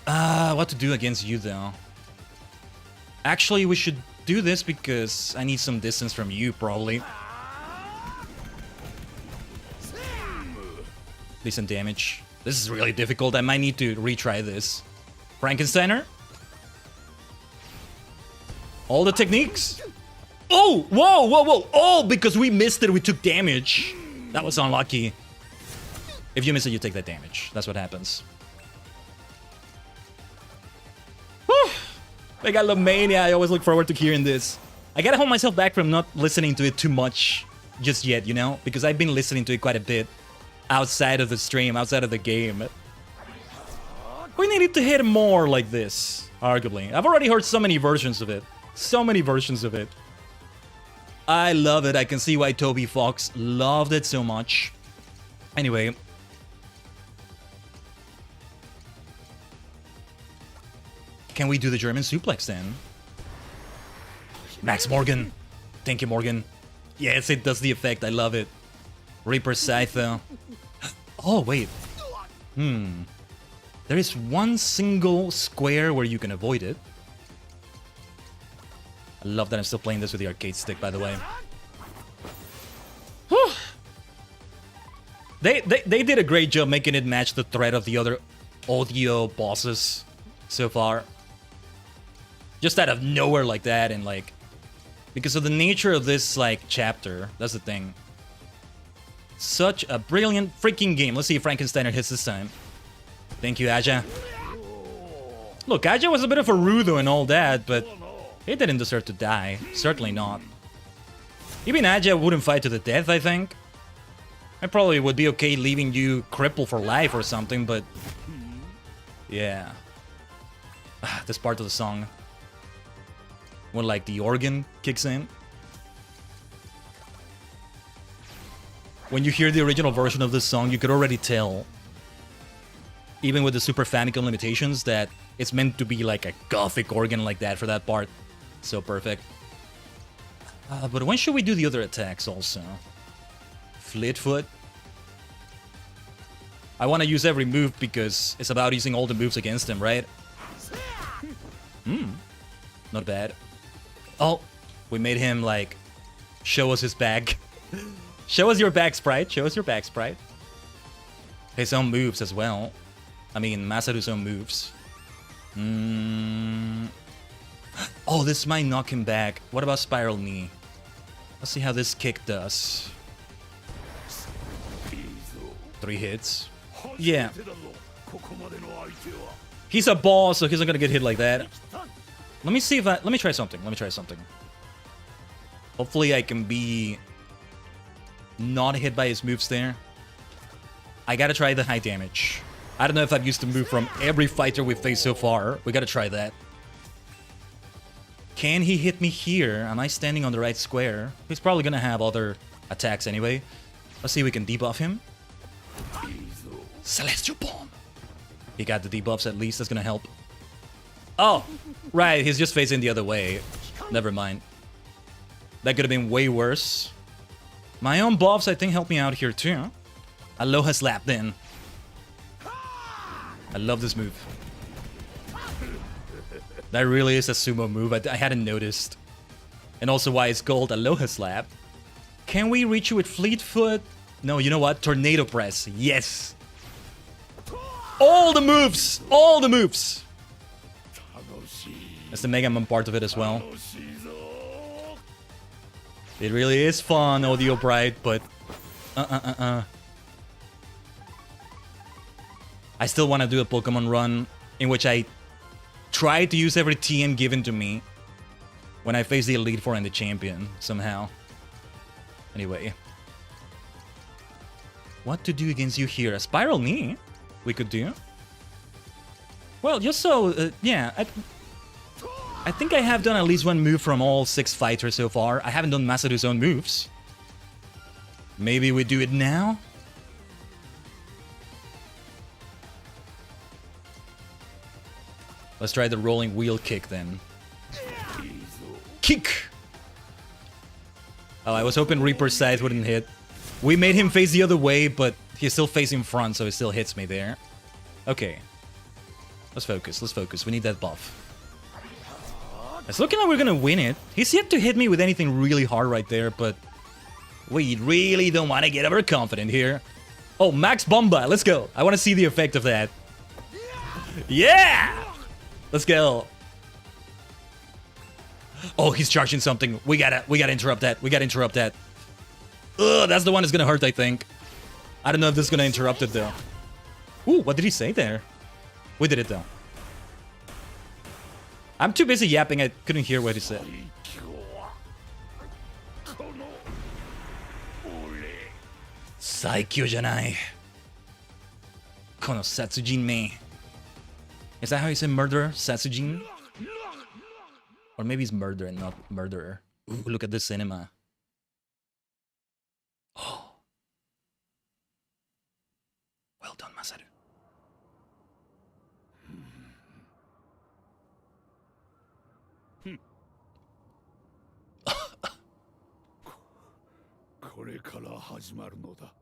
A: What to do against you, though? Actually, we should do this because I need some distance from you, probably. Decent damage. This is really difficult. I might need to retry this. Frankensteiner? All the techniques? Oh! Whoa, whoa, whoa! Oh, because we missed it, we took damage. That was unlucky. If you miss it, you take that damage. That's what happens. Whew! Megalomania, I always look forward to hearing this. I gotta hold myself back from not listening to it too much just yet, you know? Because I've been listening to it quite a bit. Outside of the stream, outside of the game. We needed to hit more like this, arguably. I've already heard so many versions of it. So many versions of it. I love it. I can see why Toby Fox loved it so much. Anyway. Can we do the German suplex then? Max Morgan. Thank you, Morgan. Yes, it does the effect. I love it. Reaper Scythe. Oh, wait. There is one single square where you can avoid it. I love that I'm still playing this with the arcade stick, by the way. Whew. They did a great job making it match the threat of the other audio bosses so far. Just out of nowhere like that, and like... Because of the nature of this, like, chapter. That's the thing. Such a brilliant freaking game. Let's see if Frankensteiner hits this time. Thank you, Aja. Look, Aja was a bit of a rudo and all that, but he didn't deserve to die. Certainly not. Even Aja wouldn't fight to the death, I think. I probably would be okay leaving you crippled for life or something, but... Yeah. This part of the song. When, like, the organ kicks in. When you hear the original version of this song, you could already tell, even with the Super Famicom limitations, that it's meant to be like a gothic organ like that for that part. So perfect. But when should we do the other attacks also? Fleetfoot. I want to use every move because it's about using all the moves against him, right? Not bad. Oh, we made him like show us his bag. Show us your back, Sprite. Show us your back, Sprite. His own moves as well. I mean, Masaru's own moves. Oh, this might knock him back. What about Spiral Knee? Let's see how this kick does. 3 hits. Yeah. He's a boss, so he's not gonna get hit like that. Let me see if let me try something. Let me try something. Hopefully I can be... not hit by his moves there. I gotta try the high damage. I don't know if I've used the move from every fighter we've faced so far. We gotta try that. Can he hit me here? Am I standing on the right square? He's probably gonna have other attacks anyway. Let's see if we can debuff him. Celestial Bomb. He got the debuffs at least. That's gonna help. Oh, right. He's just facing the other way. Never mind. That could have been way worse. My own buffs, I think, help me out here too. Aloha Slap, then. I love this move. That really is a sumo move. I hadn't noticed. And also why it's called Aloha Slap. Can we reach you with Fleetfoot? No, you know what? Tornado Press. Yes. All the moves! All the moves! That's the Mega Man part of it as well. It really is fun, Audio Bright, but... I still want to do a Pokemon run in which I tried to use every TM given to me when I face the Elite Four and the Champion, somehow. Anyway. What to do against you here? A Spiral Knee? We could do. Well, just so... yeah, I think I have done at least one move from all 6 fighters so far. I haven't done Masaru's own moves. Maybe we do it now? Let's try the rolling wheel kick then. Kick! Oh, I was hoping Reaper's Scythe wouldn't hit. We made him face the other way, but he's still facing front, so it still hits me there. Okay. Let's focus, let's focus. We need that buff. It's looking like we're gonna win it. He's yet to hit me with anything really hard right there, but... we really don't want to get overconfident here. Oh, Max Bomba, let's go. I want to see the effect of that. Yeah! Let's go. Oh, he's charging something. We gotta interrupt that. We gotta interrupt that. Ugh, that's the one that's gonna hurt, I think. I don't know if this is gonna interrupt it, though. Ooh, what did he say there? We did it, though. I'm too busy yapping, I couldn't hear what he said. Saikyo janai. Kono Satsujin me. Is that how you say murderer? Satsujin? Or maybe it's murder and not murderer. Ooh, look at this cinema. Oh. Well done, Masaru.
D: これから始まるのだ。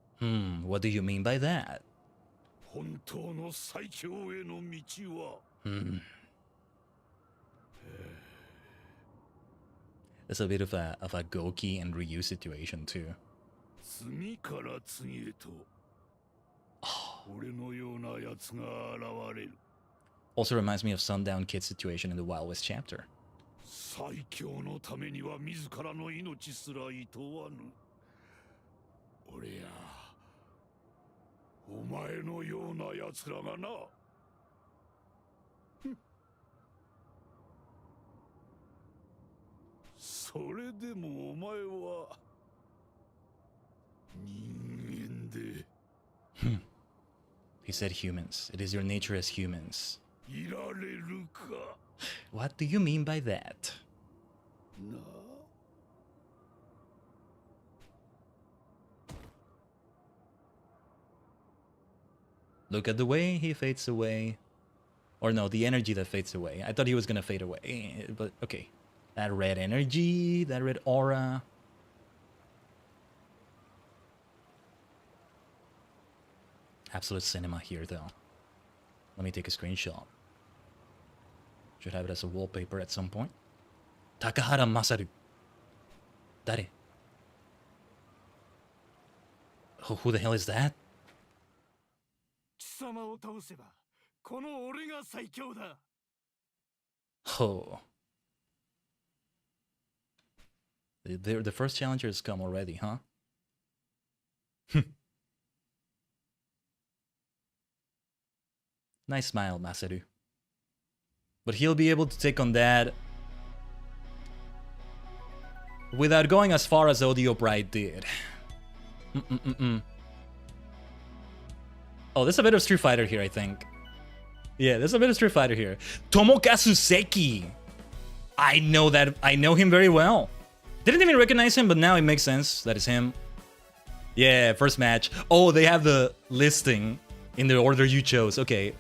A: what do you mean by that?
D: 本当の最強への道は。
A: It's a bit of a Goki and Ryu situation too.
D: 次から次へと。俺のような奴が現れる。
A: Also reminds me of Sundown Kid situation in the Wild West chapter.
D: 最強のためには自らの命すら厭わぬ。俺やお前のような奴らがな。それでもお前は人間で。
A: He said humans. It is your nature as humans.
D: いられるか。
A: What do you mean by that?
D: なあ。
A: Look at the way he fades away. Or no, the energy that fades away. I thought he was gonna fade away, but okay. That red energy, that red aura. Absolute cinema here, though. Let me take a screenshot. Should have it as a wallpaper at some point. Takahara Masaru. Dare? Who the hell is that?
B: 貴様を倒せばこの俺が最強だ。
A: Oh. The first challenger has come already, huh? Nice smile, Masaru. But he'll be able to take on that without going as far as Audio Bride did. Oh, there's a bit of Street Fighter here, I think. Yeah, there's a bit of Street Fighter here. Tomokazu Seki! I know him very well. Didn't even recognize him, but now it makes sense that it's him. Yeah, first match. Oh, they have the listing in the order you chose. Okay.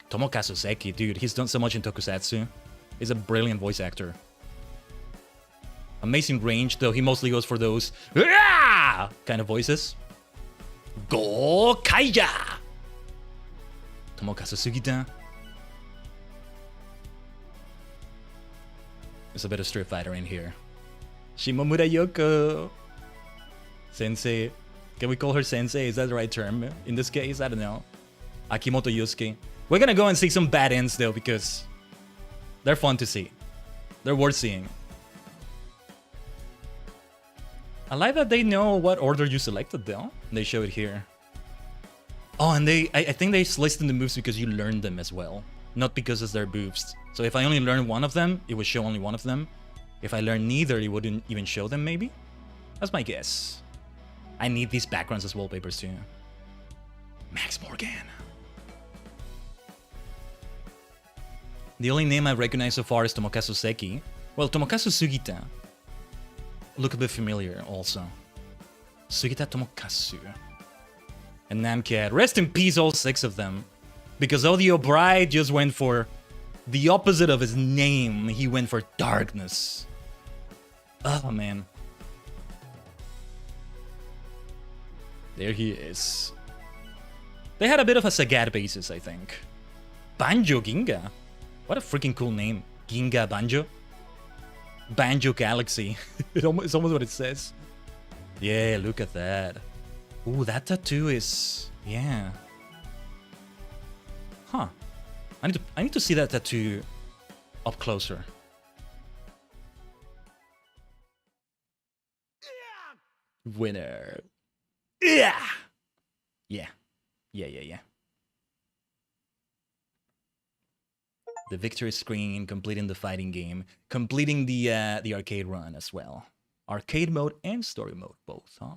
A: Tomokazu Seki, dude, he's done so much in Tokusatsu. He's a brilliant voice actor. Amazing range, though he mostly goes for those kind of voices. Go Kaija! Tomokazu Sugita. There's a bit of Street Fighter in here. Shimomura Yoko. Sensei. Can we call her Sensei? Is that the right term? In this case, I don't know. Akimoto Yusuke. We're gonna go and see some bad ends though, because they're fun to see. They're worth seeing. I like that they know what order you selected though. They show it here. Oh, and I think they listed the moves because you learned them as well. not because it's their boobs. So if I only learn one of them, it would show only one of them. If I learn neither, it wouldn't even show them, maybe? That's my guess. I need these backgrounds as wallpapers too. Max Morgan. The only name I've recognized so far is Tomokazu Seki. Well, Tomokazu Sugita. Look a bit familiar also. Sugita Tomokazu. And Namcat. Rest in peace, all 6 of them. Because Audio Bride just went for the opposite of his name. He went for darkness. Oh, man. There he is. They had a bit of a Sagat basis, I think. Banjo Ginga. What a freaking cool name. Ginga Banjo. Banjo Galaxy. It's almost what it says. Yeah, look at that. Ooh, that tattoo is... yeah. Huh. I need to see that tattoo up closer. Winner. Yeah. Yeah. Yeah. The victory screen, completing the fighting game, completing the arcade run as well. Arcade mode and story mode, both, huh?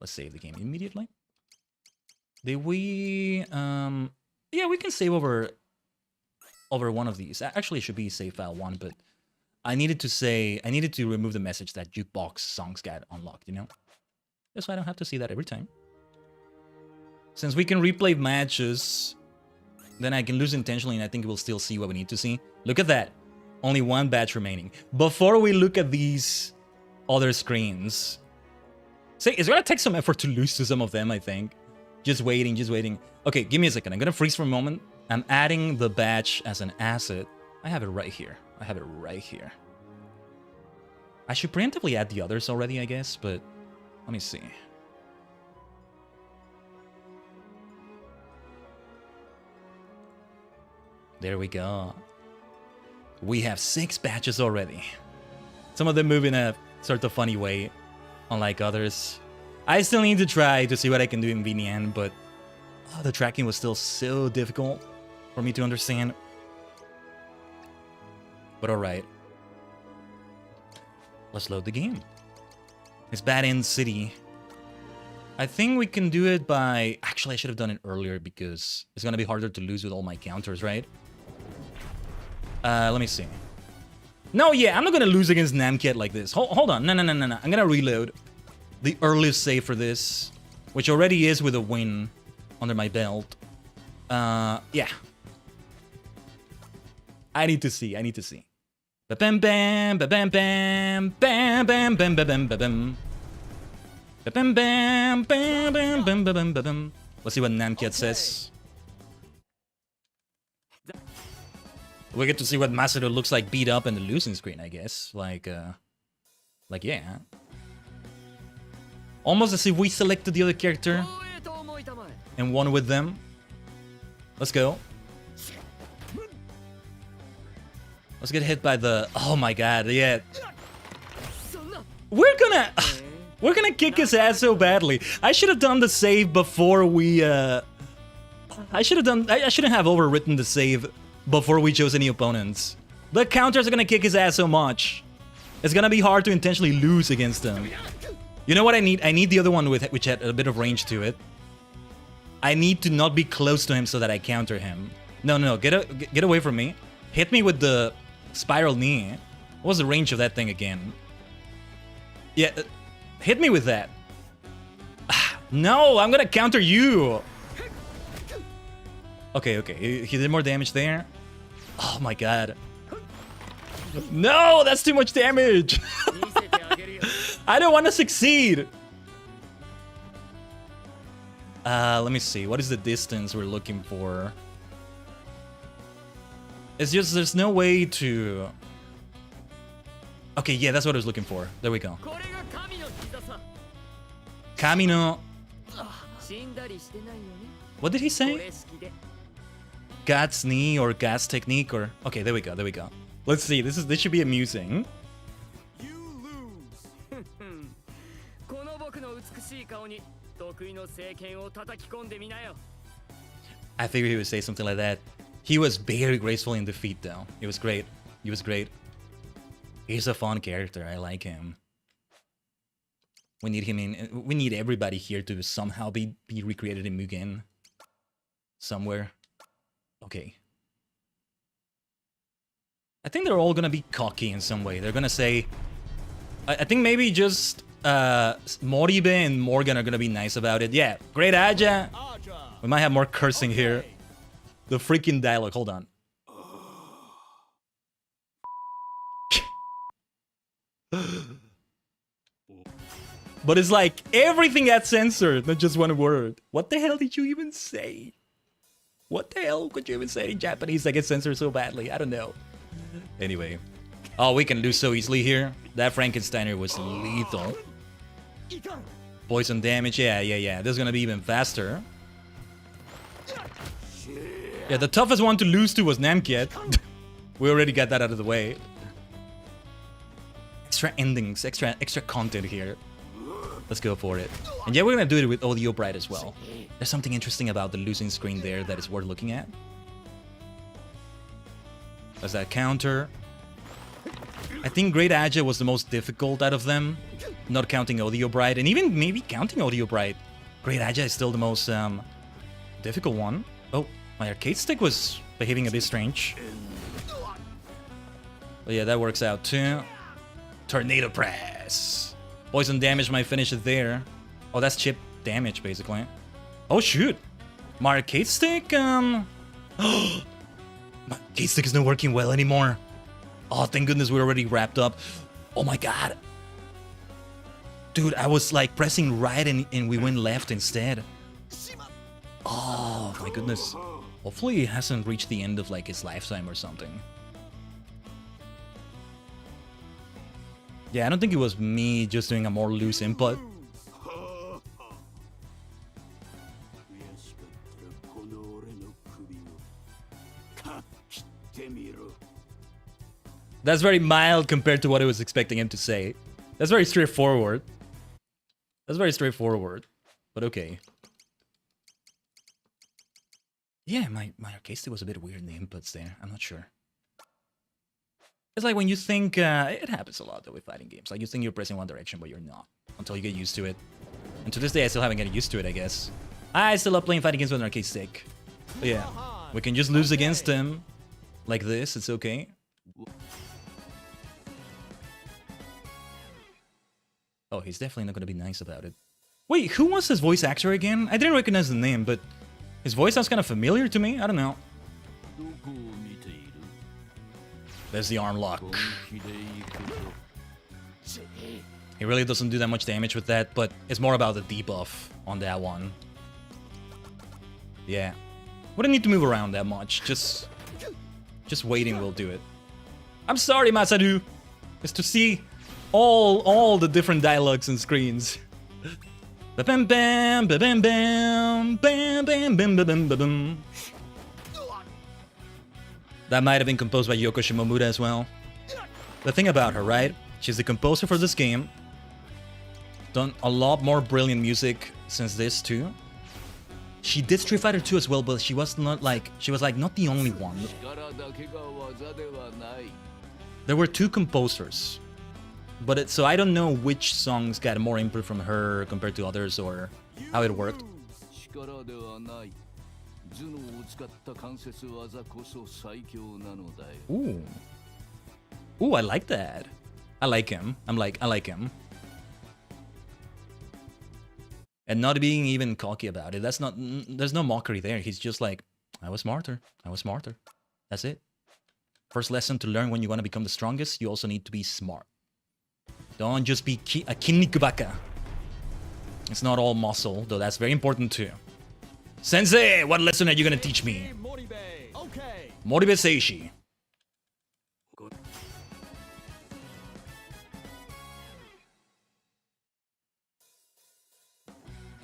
A: Let's save the game immediately. Did we yeah, we can save over one of these. Actually, it should be save file 1, but I needed to remove the message that jukebox songs got unlocked, you know? Just so I don't have to see that every time. Since we can replay matches, then I can lose intentionally and I think we'll still see what we need to see. Look at that. Only 1 batch remaining. Before we look at these other screens. See, it's gonna take some effort to lose to some of them, I think. Just waiting. Okay, give me a second. I'm gonna freeze for a moment. I'm adding the batch as an asset. I have it right here. I should preemptively add the others already, I guess, but let me see. There we go. We have 6 batches already. Some of them move in a sort of funny way, unlike others. I still need to try to see what I can do in VNN, but the tracking was still so difficult for me to understand. But alright. Let's load the game. It's Bad End City. I think we can do it by... Actually, I should have done it earlier because it's going to be harder to lose with all my counters, right? Let me see. No, yeah, I'm not going to lose against Namcat like this. Hold on. No. I'm going to reload the earliest save for this, which already is with a win under my belt. Yeah. I need to see. Ba-bam bam, ba-bam bam, bam bam bam bam bam bam. Ba-bam bam, bam bam bam bam bam bam. Let's see what Namcat says. We get to see what Masato looks like beat up in the losing screen, I guess. Like yeah. Almost as if we selected the other character and won with them. Let's go. Let's get hit by the... Oh my god, yeah. We're gonna kick his ass so badly. I should have done the save before we... I shouldn't have overwritten the save before we chose any opponents. The counters are gonna kick his ass so much. It's gonna be hard to intentionally lose against him. You know what I need? I need the other one which had a bit of range to it. I need to not be close to him so that I counter him. No, get away from me. Hit me with the spiral knee. What was the range of that thing again? Yeah, hit me with that. No, I'm gonna counter you. Okay, he did more damage there. Oh my god. No, that's too much damage. I don't want to succeed. Let me see. What is the distance we're looking for? It's just there's no way to... Okay, yeah, that's what I was looking for. There we go. Kamino... What did he say? God's knee or God's technique or... Okay, there we go. Let's see. This should be amusing.
B: You lose.
C: この僕の美しい顔に得意の聖剣を叩き込んでみなよ。
A: I figured he would say something like that. He was very graceful in defeat, though. It was great. He was great. He's a fun character. I like him. We need him in. We need everybody here to somehow be recreated in Mugen. Somewhere. Okay. I think they're all gonna be cocky in some way. They're gonna say... I think maybe just Moribe and Morgan are gonna be nice about it. Yeah, great Aja. We might have more cursing here. The freaking dialogue. Hold on. But it's like everything got censored, not just one word. What the hell did you even say? What the hell could you even say in Japanese that gets censored so badly? I don't know. Anyway. Oh, we can do so easily here. That Frankensteiner was lethal. Poison damage, yeah. This is gonna be even faster. Yeah, the toughest one to lose to was Namket. We already got that out of the way. Extra endings, extra content here. Let's go for it. And yeah, we're gonna do it with Audio Bright as well. There's something interesting about the losing screen there that is worth looking at. There's that counter. I think Great Aja was the most difficult out of them, not counting Audio Bright, and even maybe counting Audio Bright. Great Aja is still the most difficult one. Oh, my arcade stick was behaving a bit strange. But yeah, that works out too. Tornado Press. Poison damage might finish it there. Oh, that's chip damage, basically. Oh, shoot. My arcade stick, my arcade stick is not working well anymore. Oh, thank goodness we're already wrapped up. Oh my god. Dude, I was like pressing right and we went left instead. Oh my goodness. Hopefully it hasn't reached the end of like its lifetime or something. Yeah, I don't think it was me just doing a more loose input. That's very mild compared to what I was expecting him to say. That's very straightforward. That's very straightforward. But okay. Yeah, my arcade stick was a bit weird in the inputs there. I'm not sure. It's like when you think... it happens a lot though with fighting games. Like you think you're pressing one direction, but you're not. Until you get used to it. And to this day, I still haven't gotten used to it, I guess. I still love playing fighting games with an arcade stick. But yeah, we can just lose against him. Like this, it's okay. Oh, he's definitely not gonna be nice about it. Wait, who was his voice actor again? I didn't recognize the name, but his voice sounds kind of familiar to me. I don't know. There's the arm lock. He really doesn't do that much damage with that, but it's more about the debuff on that one. Yeah. Wouldn't need to move around that much. Just waiting will do it. I'm sorry, Masaru. It's to see all the different dialogues and screens. Bam bam bam bam bam bam bam bam bam bam. That might have been composed by Yoko Shimomura as well. The thing about her, right? She's the composer for this game. Done a lot more brilliant music since this too. She did Street Fighter 2 as well, but she was not like not the only one. There were two composers. But so I don't know which songs got more input from her compared to others or how it worked. Ooh. Ooh, I like that. I like him. I like him. And not being even cocky about it. That's not, there's no mockery there. He's just like, I was smarter. I was smarter. That's it. First lesson to learn when you want to become the strongest, you also need to be smart. Don't just be a kinnikubaka. It's not all muscle, though that's very important too. Sensei, what lesson are you gonna teach me? Moribe Seishi.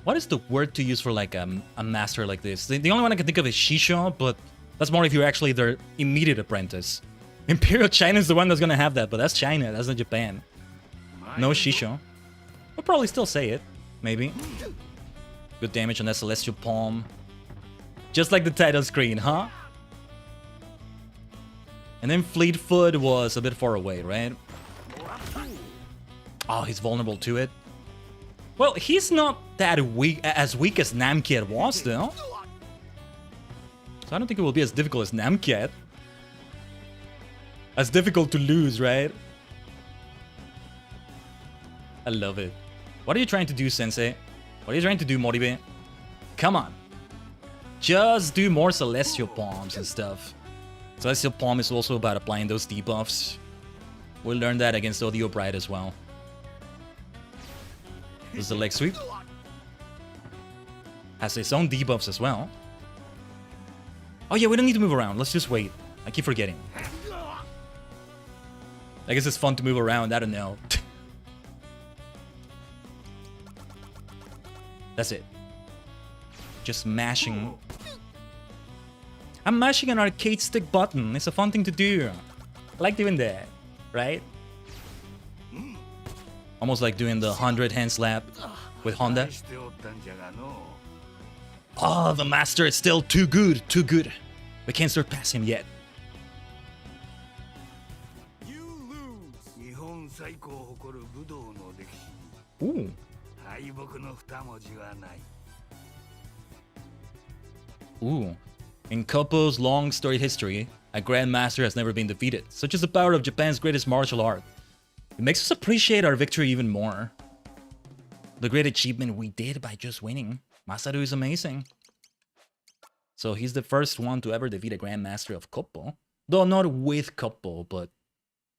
A: What is the word to use for like a master like this? The only one I can think of is Shisho, but that's more if you're actually their immediate apprentice. Imperial China is the one that's gonna have that, but that's China, that's not Japan. No Shisho. We'll probably still say it. Maybe. Good damage on that Celestial Palm. Just like the title screen, huh? And then Fleetfoot was a bit far away, right? Oh, he's vulnerable to it. Well, he's not that weak, as weak as Namcat was, though. So I don't think it will be as difficult as Namcat. As difficult to lose, right? I love it. What are you trying to do, Sensei? What are you trying to do, Moribe? Come on. Just do more Celestial Palms and stuff. Celestial Palm is also about applying those debuffs. We'll learn that against Audio Bright as well. This is the leg sweep. Has its own debuffs as well. Oh yeah, we don't need to move around. Let's just wait. I keep forgetting. I guess it's fun to move around. I don't know. That's it. Just mashing. I'm mashing an arcade stick button. It's a fun thing to do. I like doing that, right? Almost like doing the 100 hand slap with Honda. Oh, the master is still too good, too good. We can't surpass him yet. Ooh. Ooh. In Koppo's long storied history, a grandmaster has never been defeated. Such is the power of Japan's greatest martial art. It makes us appreciate our victory even more. The great achievement we did by just winning. Masaru is amazing. So he's the first one to ever defeat a grandmaster of Koppo. Though not with Koppo, but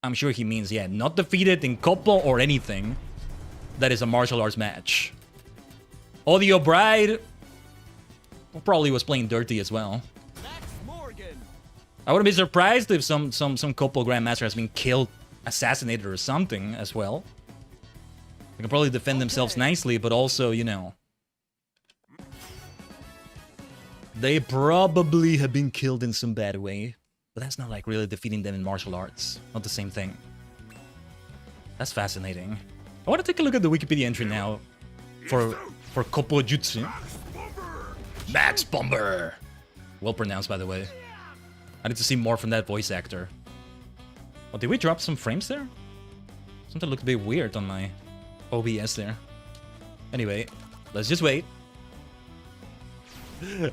A: I'm sure he means, yeah, not defeated in Koppo or anything. That is a martial arts match. Audio Bride probably was playing dirty as well. I wouldn't be surprised if some Koppo grandmaster has been killed, assassinated or something as well. They can probably defend themselves nicely, but also, you know, they probably have been killed in some bad way. But that's not like really defeating them in martial arts. Not the same thing. That's fascinating. I want to take a look at the Wikipedia entry now for Koppo Jutsu. Max Bomber! Well pronounced, by the way. I need to see more from that voice actor. Oh, did we drop some frames there? Something looked a bit weird on my OBS there. Anyway, let's just wait.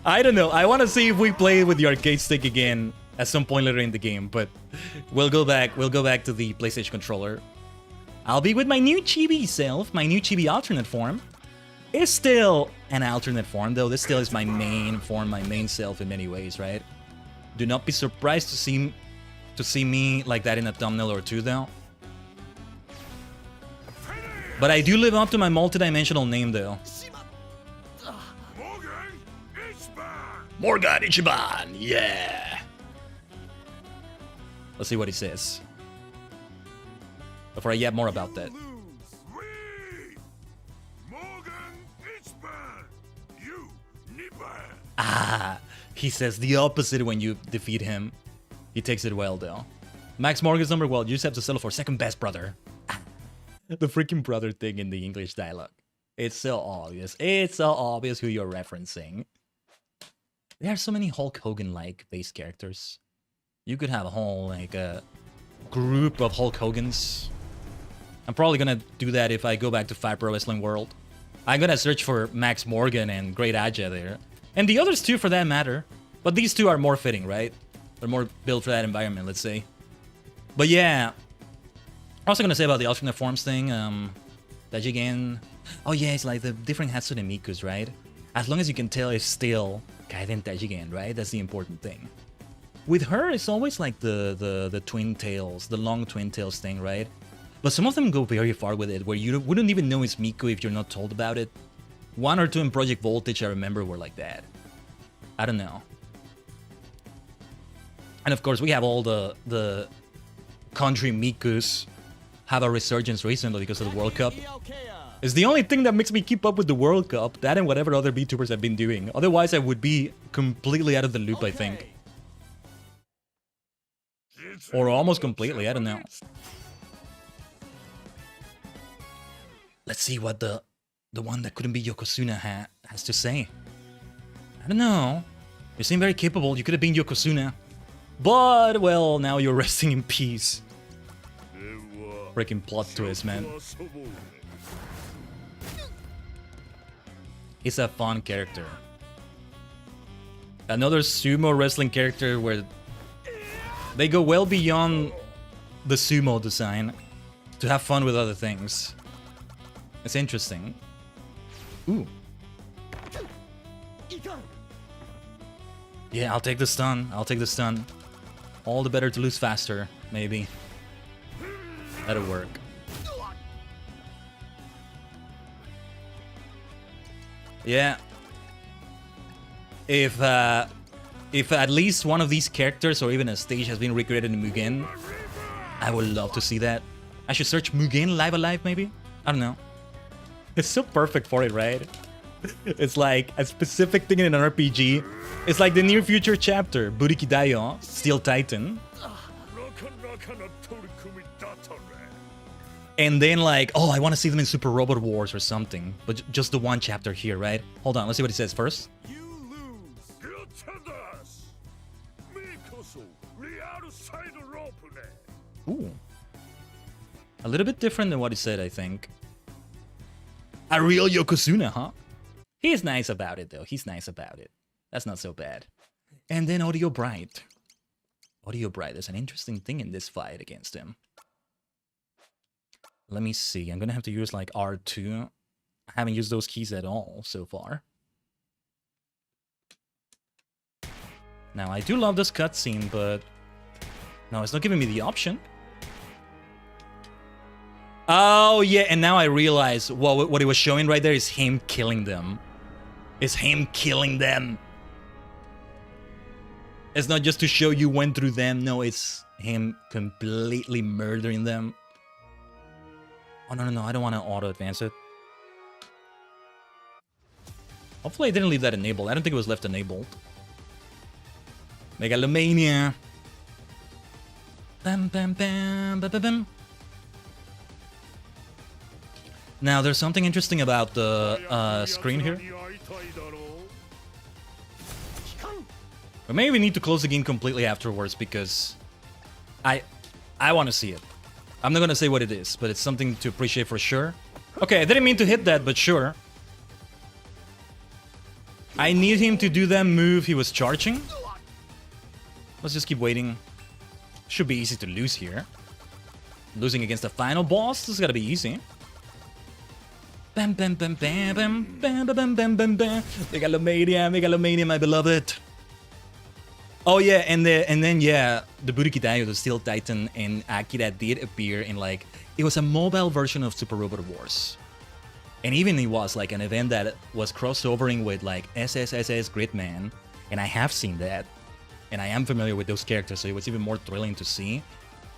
A: I don't know. I want to see if we play with the arcade stick again at some point later in the game, but we'll go back to the PlayStation controller. I'll be with my new chibi self, my new chibi alternate form. It's still an alternate form, though. This still is my main form, my main self in many ways, right? Do not be surprised to see me like that in a thumbnail or two, though. But I do live up to my multidimensional name, though. Morgan Ichiban, yeah! Let's see what he says. Before I yap more about that. Ah, he says the opposite when you defeat him. He takes it well, though. Max Morgan's number, well, you just have to settle for second best, brother. The freaking brother thing in the English dialogue. It's so obvious. It's so obvious who you're referencing. There are so many Hulk Hogan-like base characters. You could have a whole, like, group of Hulk Hogans. I'm probably gonna do that if I go back to Fire Pro Wrestling World. I'm gonna search for Max Morgan and Great Aja there. And the others too, for that matter. But these two are more fitting, right? They're more built for that environment, let's say. But yeah. I'm also gonna say about the alternate forms thing, Tajigen. Oh yeah, it's like the different Hatsune Mikus, right? As long as you can tell it's still Khaiden Tajigen, right? That's the important thing. With her, it's always like the twin tails, the long twin tails thing, right? But some of them go very far with it, where you wouldn't even know it's Miku if you're not told about it. One or two in Project Voltage, I remember, were like that. I don't know. And of course, we have all the country Mikus have a resurgence recently because of the World Cup. It's the only thing that makes me keep up with the World Cup, that and whatever other VTubers have been doing. Otherwise, I would be completely out of the loop, I think. Or almost completely, I don't know. Let's see what the one that couldn't be Yokozuna has to say. I don't know. You seem very capable. You could have been Yokozuna. But, well, now you're resting in peace. Freaking plot twist, man. He's a fun character. Another sumo wrestling character where they go well beyond the sumo design to have fun with other things. It's interesting. Ooh. Yeah, I'll take the stun. I'll take the stun. All the better to lose faster, maybe. That'll work. Yeah. If at least one of these characters or even a stage has been recreated in Mugen, I would love to see that. I should search Mugen Live Alive, maybe? I don't know. It's so perfect for it, right? It's like a specific thing in an RPG. It's like the near future chapter, Burikidayo, Steel Titan. And then like, oh, I want to see them in Super Robot Wars or something. But just the one chapter here, right? Hold on, let's see what it says first. Ooh. A little bit different than what he said, I think. A real Yokozuna, huh? He's nice about it, though. He's nice about it. That's not so bad. And then Audio Bright. Audio Bright, there's an interesting thing in this fight against him. Let me see. I'm gonna have to use like R2. I haven't used those keys at all so far. Now, I do love this cutscene, but... no, it's not giving me the option. Oh, yeah, and now I realize what it was showing right there is him killing them. It's him killing them. It's not just to show you went through them. No, it's him completely murdering them. Oh, no, I don't want to auto-advance it. Hopefully I didn't leave that enabled. I don't think it was left enabled. Megalomania. Bam, bam, bam, bam, bam, bam. Now, there's something interesting about the screen here. But maybe we need to close the game completely afterwards because I want to see it. I'm not going to say what it is, but it's something to appreciate for sure. Okay, I didn't mean to hit that, but sure. I need him to do that move he was charging. Let's just keep waiting. Should be easy to lose here. Losing against the final boss, this is gotta be easy. Bam, bam, bam, bam, bam, bam, bam, bam, bam, bam. Megalomania, my beloved. Oh yeah, and then yeah, the Burikidayo, the Steel Titan, and Akira did appear in like it was a mobile version of Super Robot Wars, and even it was like an event that was crossovering with like SSSS Gridman, and I have seen that, and I am familiar with those characters, so it was even more thrilling to see.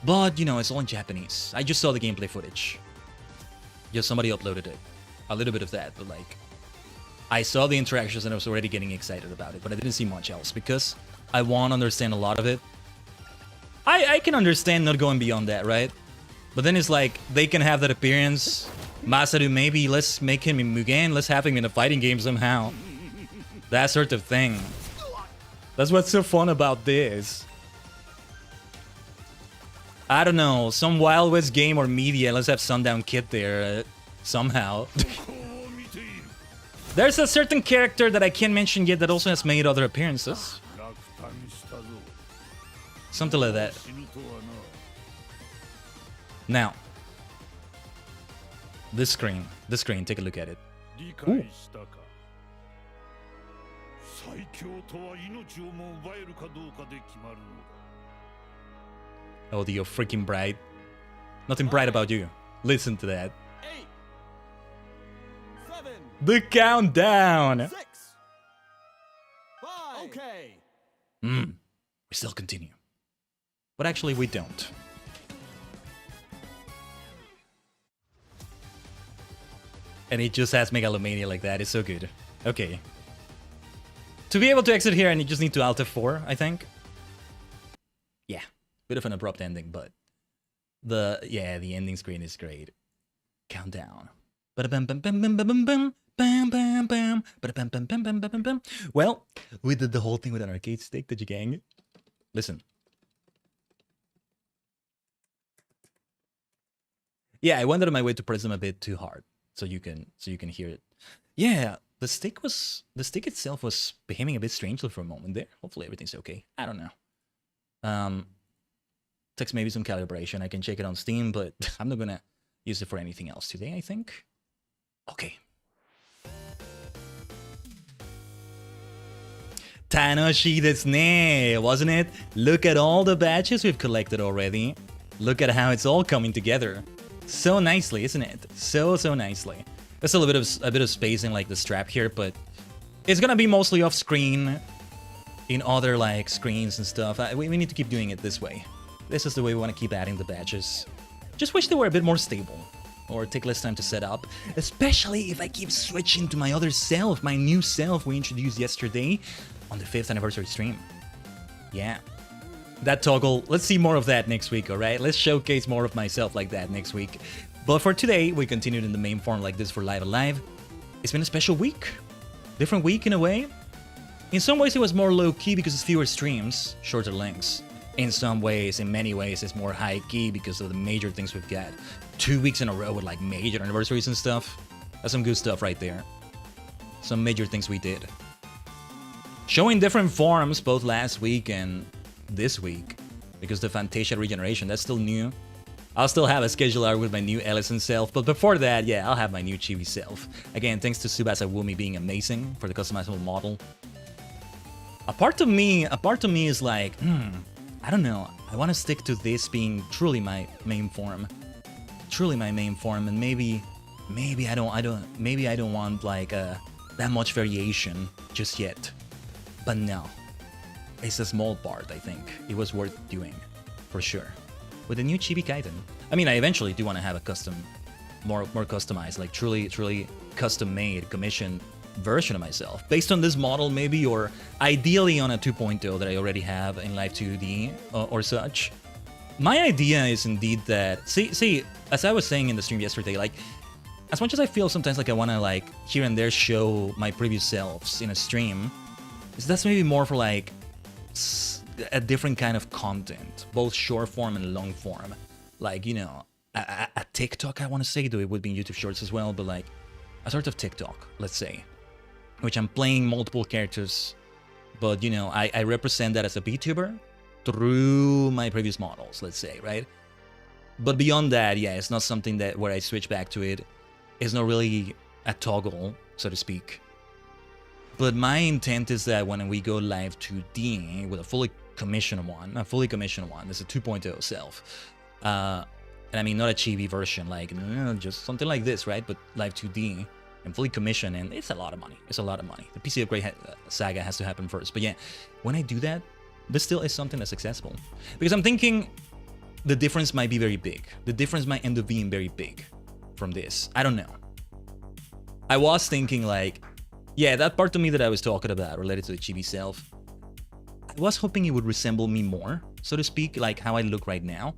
A: But you know, it's all in Japanese. I just saw the gameplay footage. Just somebody uploaded it, a little bit of that, but like I saw the interactions and I was already getting excited about it, but I didn't see much else because I won't understand a lot of it. I can understand not going beyond that, right? But then it's like, they can have that appearance. Masaru, maybe let's make him in Mugen. Let's have him in a fighting game somehow. That sort of thing. That's what's so fun about this. I don't know, some Wild West game or media. Let's have Sundown Kid there somehow. There's a certain character that I can't mention yet that also has made other appearances. Something like that. Now, this screen, take a look at it. Ooh. Oh, you're freaking bright. Nothing bright about you. Listen to that.
B: 8, 7,
A: The countdown.
B: 6, 5. Okay.
A: We still continue. But actually, we don't. And it just has Megalomania like that. It's so good. Okay. To be able to exit here, and you just need to Alt F4, I think. Yeah. Bit of an abrupt ending, but the ending screen is great. Countdown. Well, we did the whole thing with an arcade stick, Tajigen. Listen. Yeah, I went out of my way to press them a bit too hard, so you can hear it. Yeah, the stick itself was behaving a bit strangely for a moment there. Hopefully everything's okay. I don't know. Takes maybe some calibration. I can check it on Steam, but I'm not gonna use it for anything else today, I think. Okay. Tanoshi desu ne, wasn't it? Look at all the badges we've collected already. Look at how it's all coming together. So nicely, isn't it? So nicely. There's still a bit of space in like the strap here, but it's gonna be mostly off screen in other like screens and stuff. We need to keep doing it this way. This is the way we want to keep adding the badges. Just wish they were a bit more stable or take less time to set up, especially if I keep switching to my other self, my new self we introduced yesterday on the 5th anniversary stream. Yeah. That toggle, let's see more of that next week, alright? Let's showcase more of myself like that next week. But for today, we continued in the main form like this for Live Alive. It's been a special week. Different week in a way. In some ways it was more low-key because it's fewer streams, shorter lengths. In some ways, in many ways, it's more high-key because of the major things we've got. 2 weeks in a row with like major anniversaries and stuff. That's some good stuff right there. Some major things we did. Showing different forms both last week and this week. Because the Fantasia regeneration, that's still new. I'll still have a schedule art with my new Ellison self, but before that, yeah, I'll have my new Chibi self. Again, thanks to Tsubasa Wumi being amazing for the customizable model. A part of me is like, I don't know. I want to stick to this being truly my main form. Truly my main form, and maybe I don't want like that much variation just yet. But no. It's a small part, I think. It was worth doing, for sure. With the new Chibi Khaiden. I mean, I eventually do want to have a custom, more customized, like truly custom-made, commissioned version of myself. Based on this model, maybe, or ideally on a 2.0 that I already have in Live 2D or such. My idea is indeed that... See, as I was saying in the stream yesterday, like, as much as I feel sometimes like I want to, like, here and there show my previous selves in a stream, that's maybe more for, like, a different kind of content, both short form and long form. Like, you know, a TikTok, I want to say, though it would be in YouTube Shorts as well, but like a sort of TikTok, let's say, which I'm playing multiple characters, but you know, I represent that as a VTuber through my previous models, let's say, right? But beyond that, yeah, it's not something that where I switch back to it. It's not really a toggle, so to speak. But my intent is that when we go live 2D with a fully commissioned one, it's a 2.0 self. And I mean, not a chibi version, like, just something like this, right? But live 2D and fully commissioned, and it's a lot of money. It's a lot of money. The PC upgrade saga has to happen first. But yeah, when I do that, this still is something that's accessible. Because I'm thinking the difference might be very big. The difference might end up being very big from this. I don't know. I was thinking like, yeah, that part of me that I was talking about related to the chibi self, I was hoping it would resemble me more, so to speak, like how I look right now.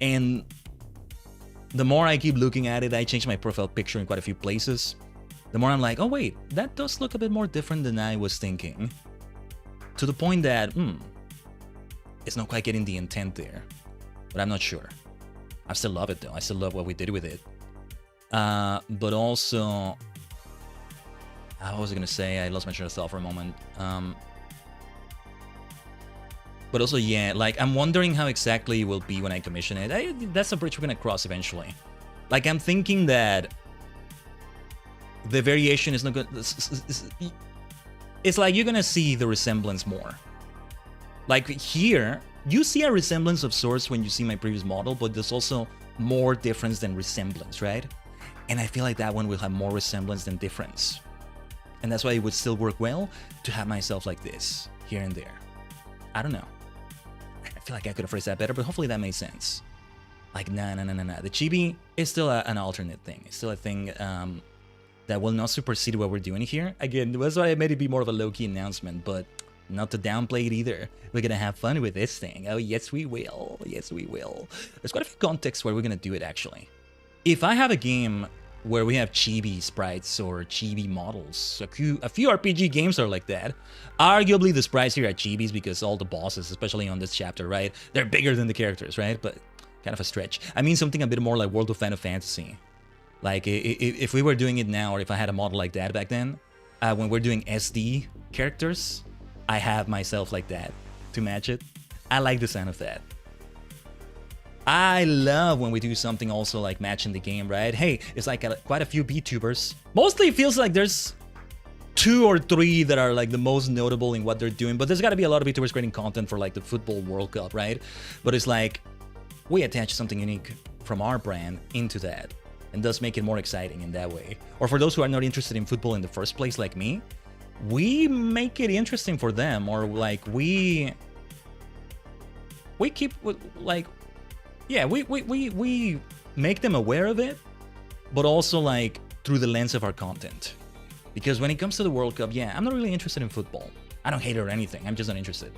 A: And the more I keep looking at it, I change my profile picture in quite a few places. The more I'm like, oh wait, that does look a bit more different than I was thinking. To the point that, it's not quite getting the intent there. But I'm not sure. I still love it though. I still love what we did with it. But also... what was I gonna say? I lost my train of thought for a moment. But also, yeah, like, I'm wondering how exactly it will be when I commission it. That's a bridge we're gonna cross eventually. Like, I'm thinking that the variation is not good. It's like you're gonna see the resemblance more. Like, here, you see a resemblance of sorts when you see my previous model, but there's also more difference than resemblance, right? And I feel like that one will have more resemblance than difference. And that's why it would still work well to have myself like this, here and there. I don't know. I feel like I could have phrased that better, but hopefully that made sense. Like, nah. The chibi is still an alternate thing. It's still a thing that will not supersede what we're doing here. Again, that's why I made it be more of a low-key announcement, but not to downplay it either. We're gonna have fun with this thing. Oh, yes, we will. Yes, we will. There's quite a few contexts where we're gonna do it, actually. If I have a game where we have chibi sprites or chibi models. A few RPG games are like that. Arguably the sprites here are chibis because all the bosses, especially on this chapter, right? They're bigger than the characters, right? But kind of a stretch. I mean something a bit more like World of Final Fantasy. Like if we were doing it now, or if I had a model like that back then, when we're doing SD characters, I have myself like that to match it. I like the sound of that. I love when we do something also like matching the game, right? Hey, it's like quite a few VTubers. Mostly it feels like there's 2 or 3 that are like the most notable in what they're doing, but there's got to be a lot of VTubers creating content for like the football World Cup, right? But it's like we attach something unique from our brand into that and thus make it more exciting in that way. Or for those who are not interested in football in the first place like me, we make it interesting for them, or like we keep like, yeah, we make them aware of it, but also like through the lens of our content. Because when it comes to the World Cup, yeah, I'm not really interested in football. I don't hate it or anything. I'm just not interested.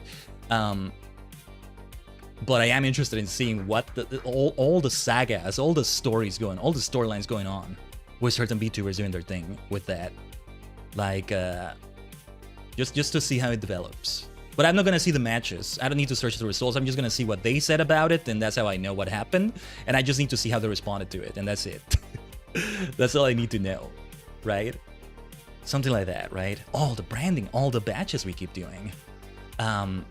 A: But I am interested in seeing what all the sagas, all the stories going, all the storylines going on with certain VTubers doing their thing with that. Like, just to see how it develops. But I'm not gonna see the matches. I don't need to search the results. I'm just gonna see what they said about it, and that's how I know what happened. And I just need to see how they responded to it, and that's it. That's all I need to know, right? Something like that, right? All the branding, all the batches we keep doing. And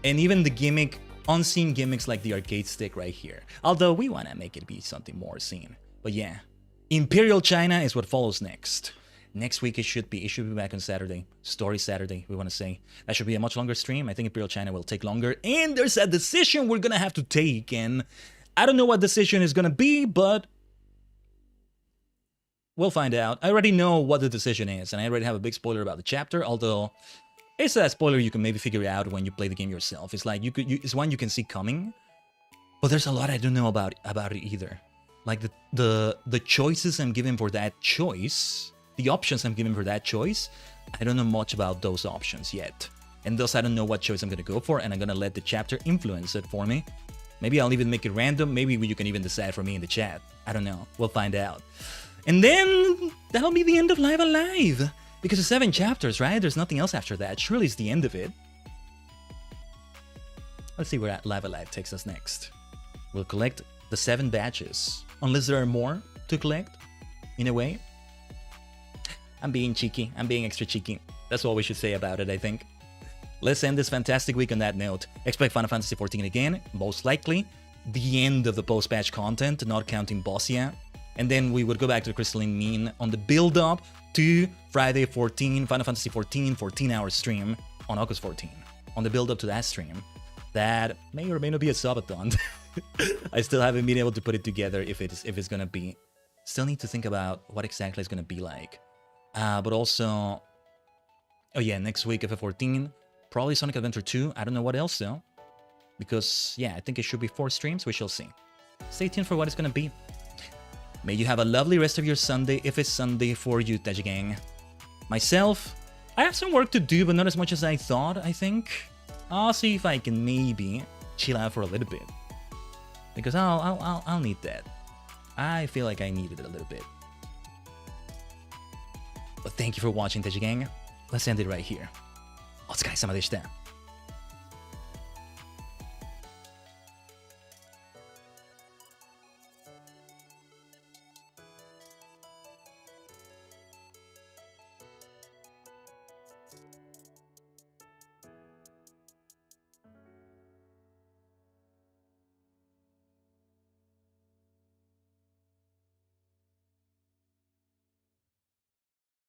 A: even the gimmick, unseen gimmicks like the arcade stick right here. Although we wanna make it be something more seen. But yeah, Imperial China is what follows next. Next week it should be back on Saturday. Story Saturday, we want to say. That should be a much longer stream. I think Imperial China will take longer. And there's a decision we're going to have to take. And I don't know what decision is going to be, but we'll find out. I already know what the decision is. And I already have a big spoiler about the chapter. Although, it's a spoiler you can maybe figure out when you play the game yourself. It's like, it's one you can see coming. But there's a lot I don't know about it either. Like the choices I'm given for that choice... The options I'm given for that choice, I don't know much about those options yet. And thus I don't know what choice I'm going to go for, and I'm going to let the chapter influence it for me. Maybe I'll even make it random, maybe you can even decide for me in the chat. I don't know, we'll find out. And then, that'll be the end of Live Alive! Because it's 7 chapters, right? There's nothing else after that, surely it's the end of it. Let's see where Live Alive takes us next. We'll collect the 7 batches, unless there are more to collect, in a way. I'm being cheeky. I'm being extra cheeky. That's all we should say about it, I think. Let's end this fantastic week on that note. Expect Final Fantasy XIV again, most likely. The end of the post-patch content, not counting Bossia. And then we would go back to the Crystalline Mean on the build-up to Friday 14, Final Fantasy XIV 14-hour stream on August 14. On the build-up to that stream. That may or may not be a subathon. I still haven't been able to put it together if it's gonna be. Still need to think about what exactly it's gonna be like. But also, oh yeah, next week FF14, probably Sonic Adventure 2. I don't know what else though, because yeah, I think it should be 4 streams. We shall see. Stay tuned for what it's gonna be. May you have a lovely rest of your Sunday, if it's Sunday for you, Tajigen. Myself, I have some work to do, but not as much as I thought. I think I'll see if I can maybe chill out for a little bit, because I'll need that. I feel like I need it a little bit. But thank you for watching, Tajigen. Let's end it right here. お疲れ様でした。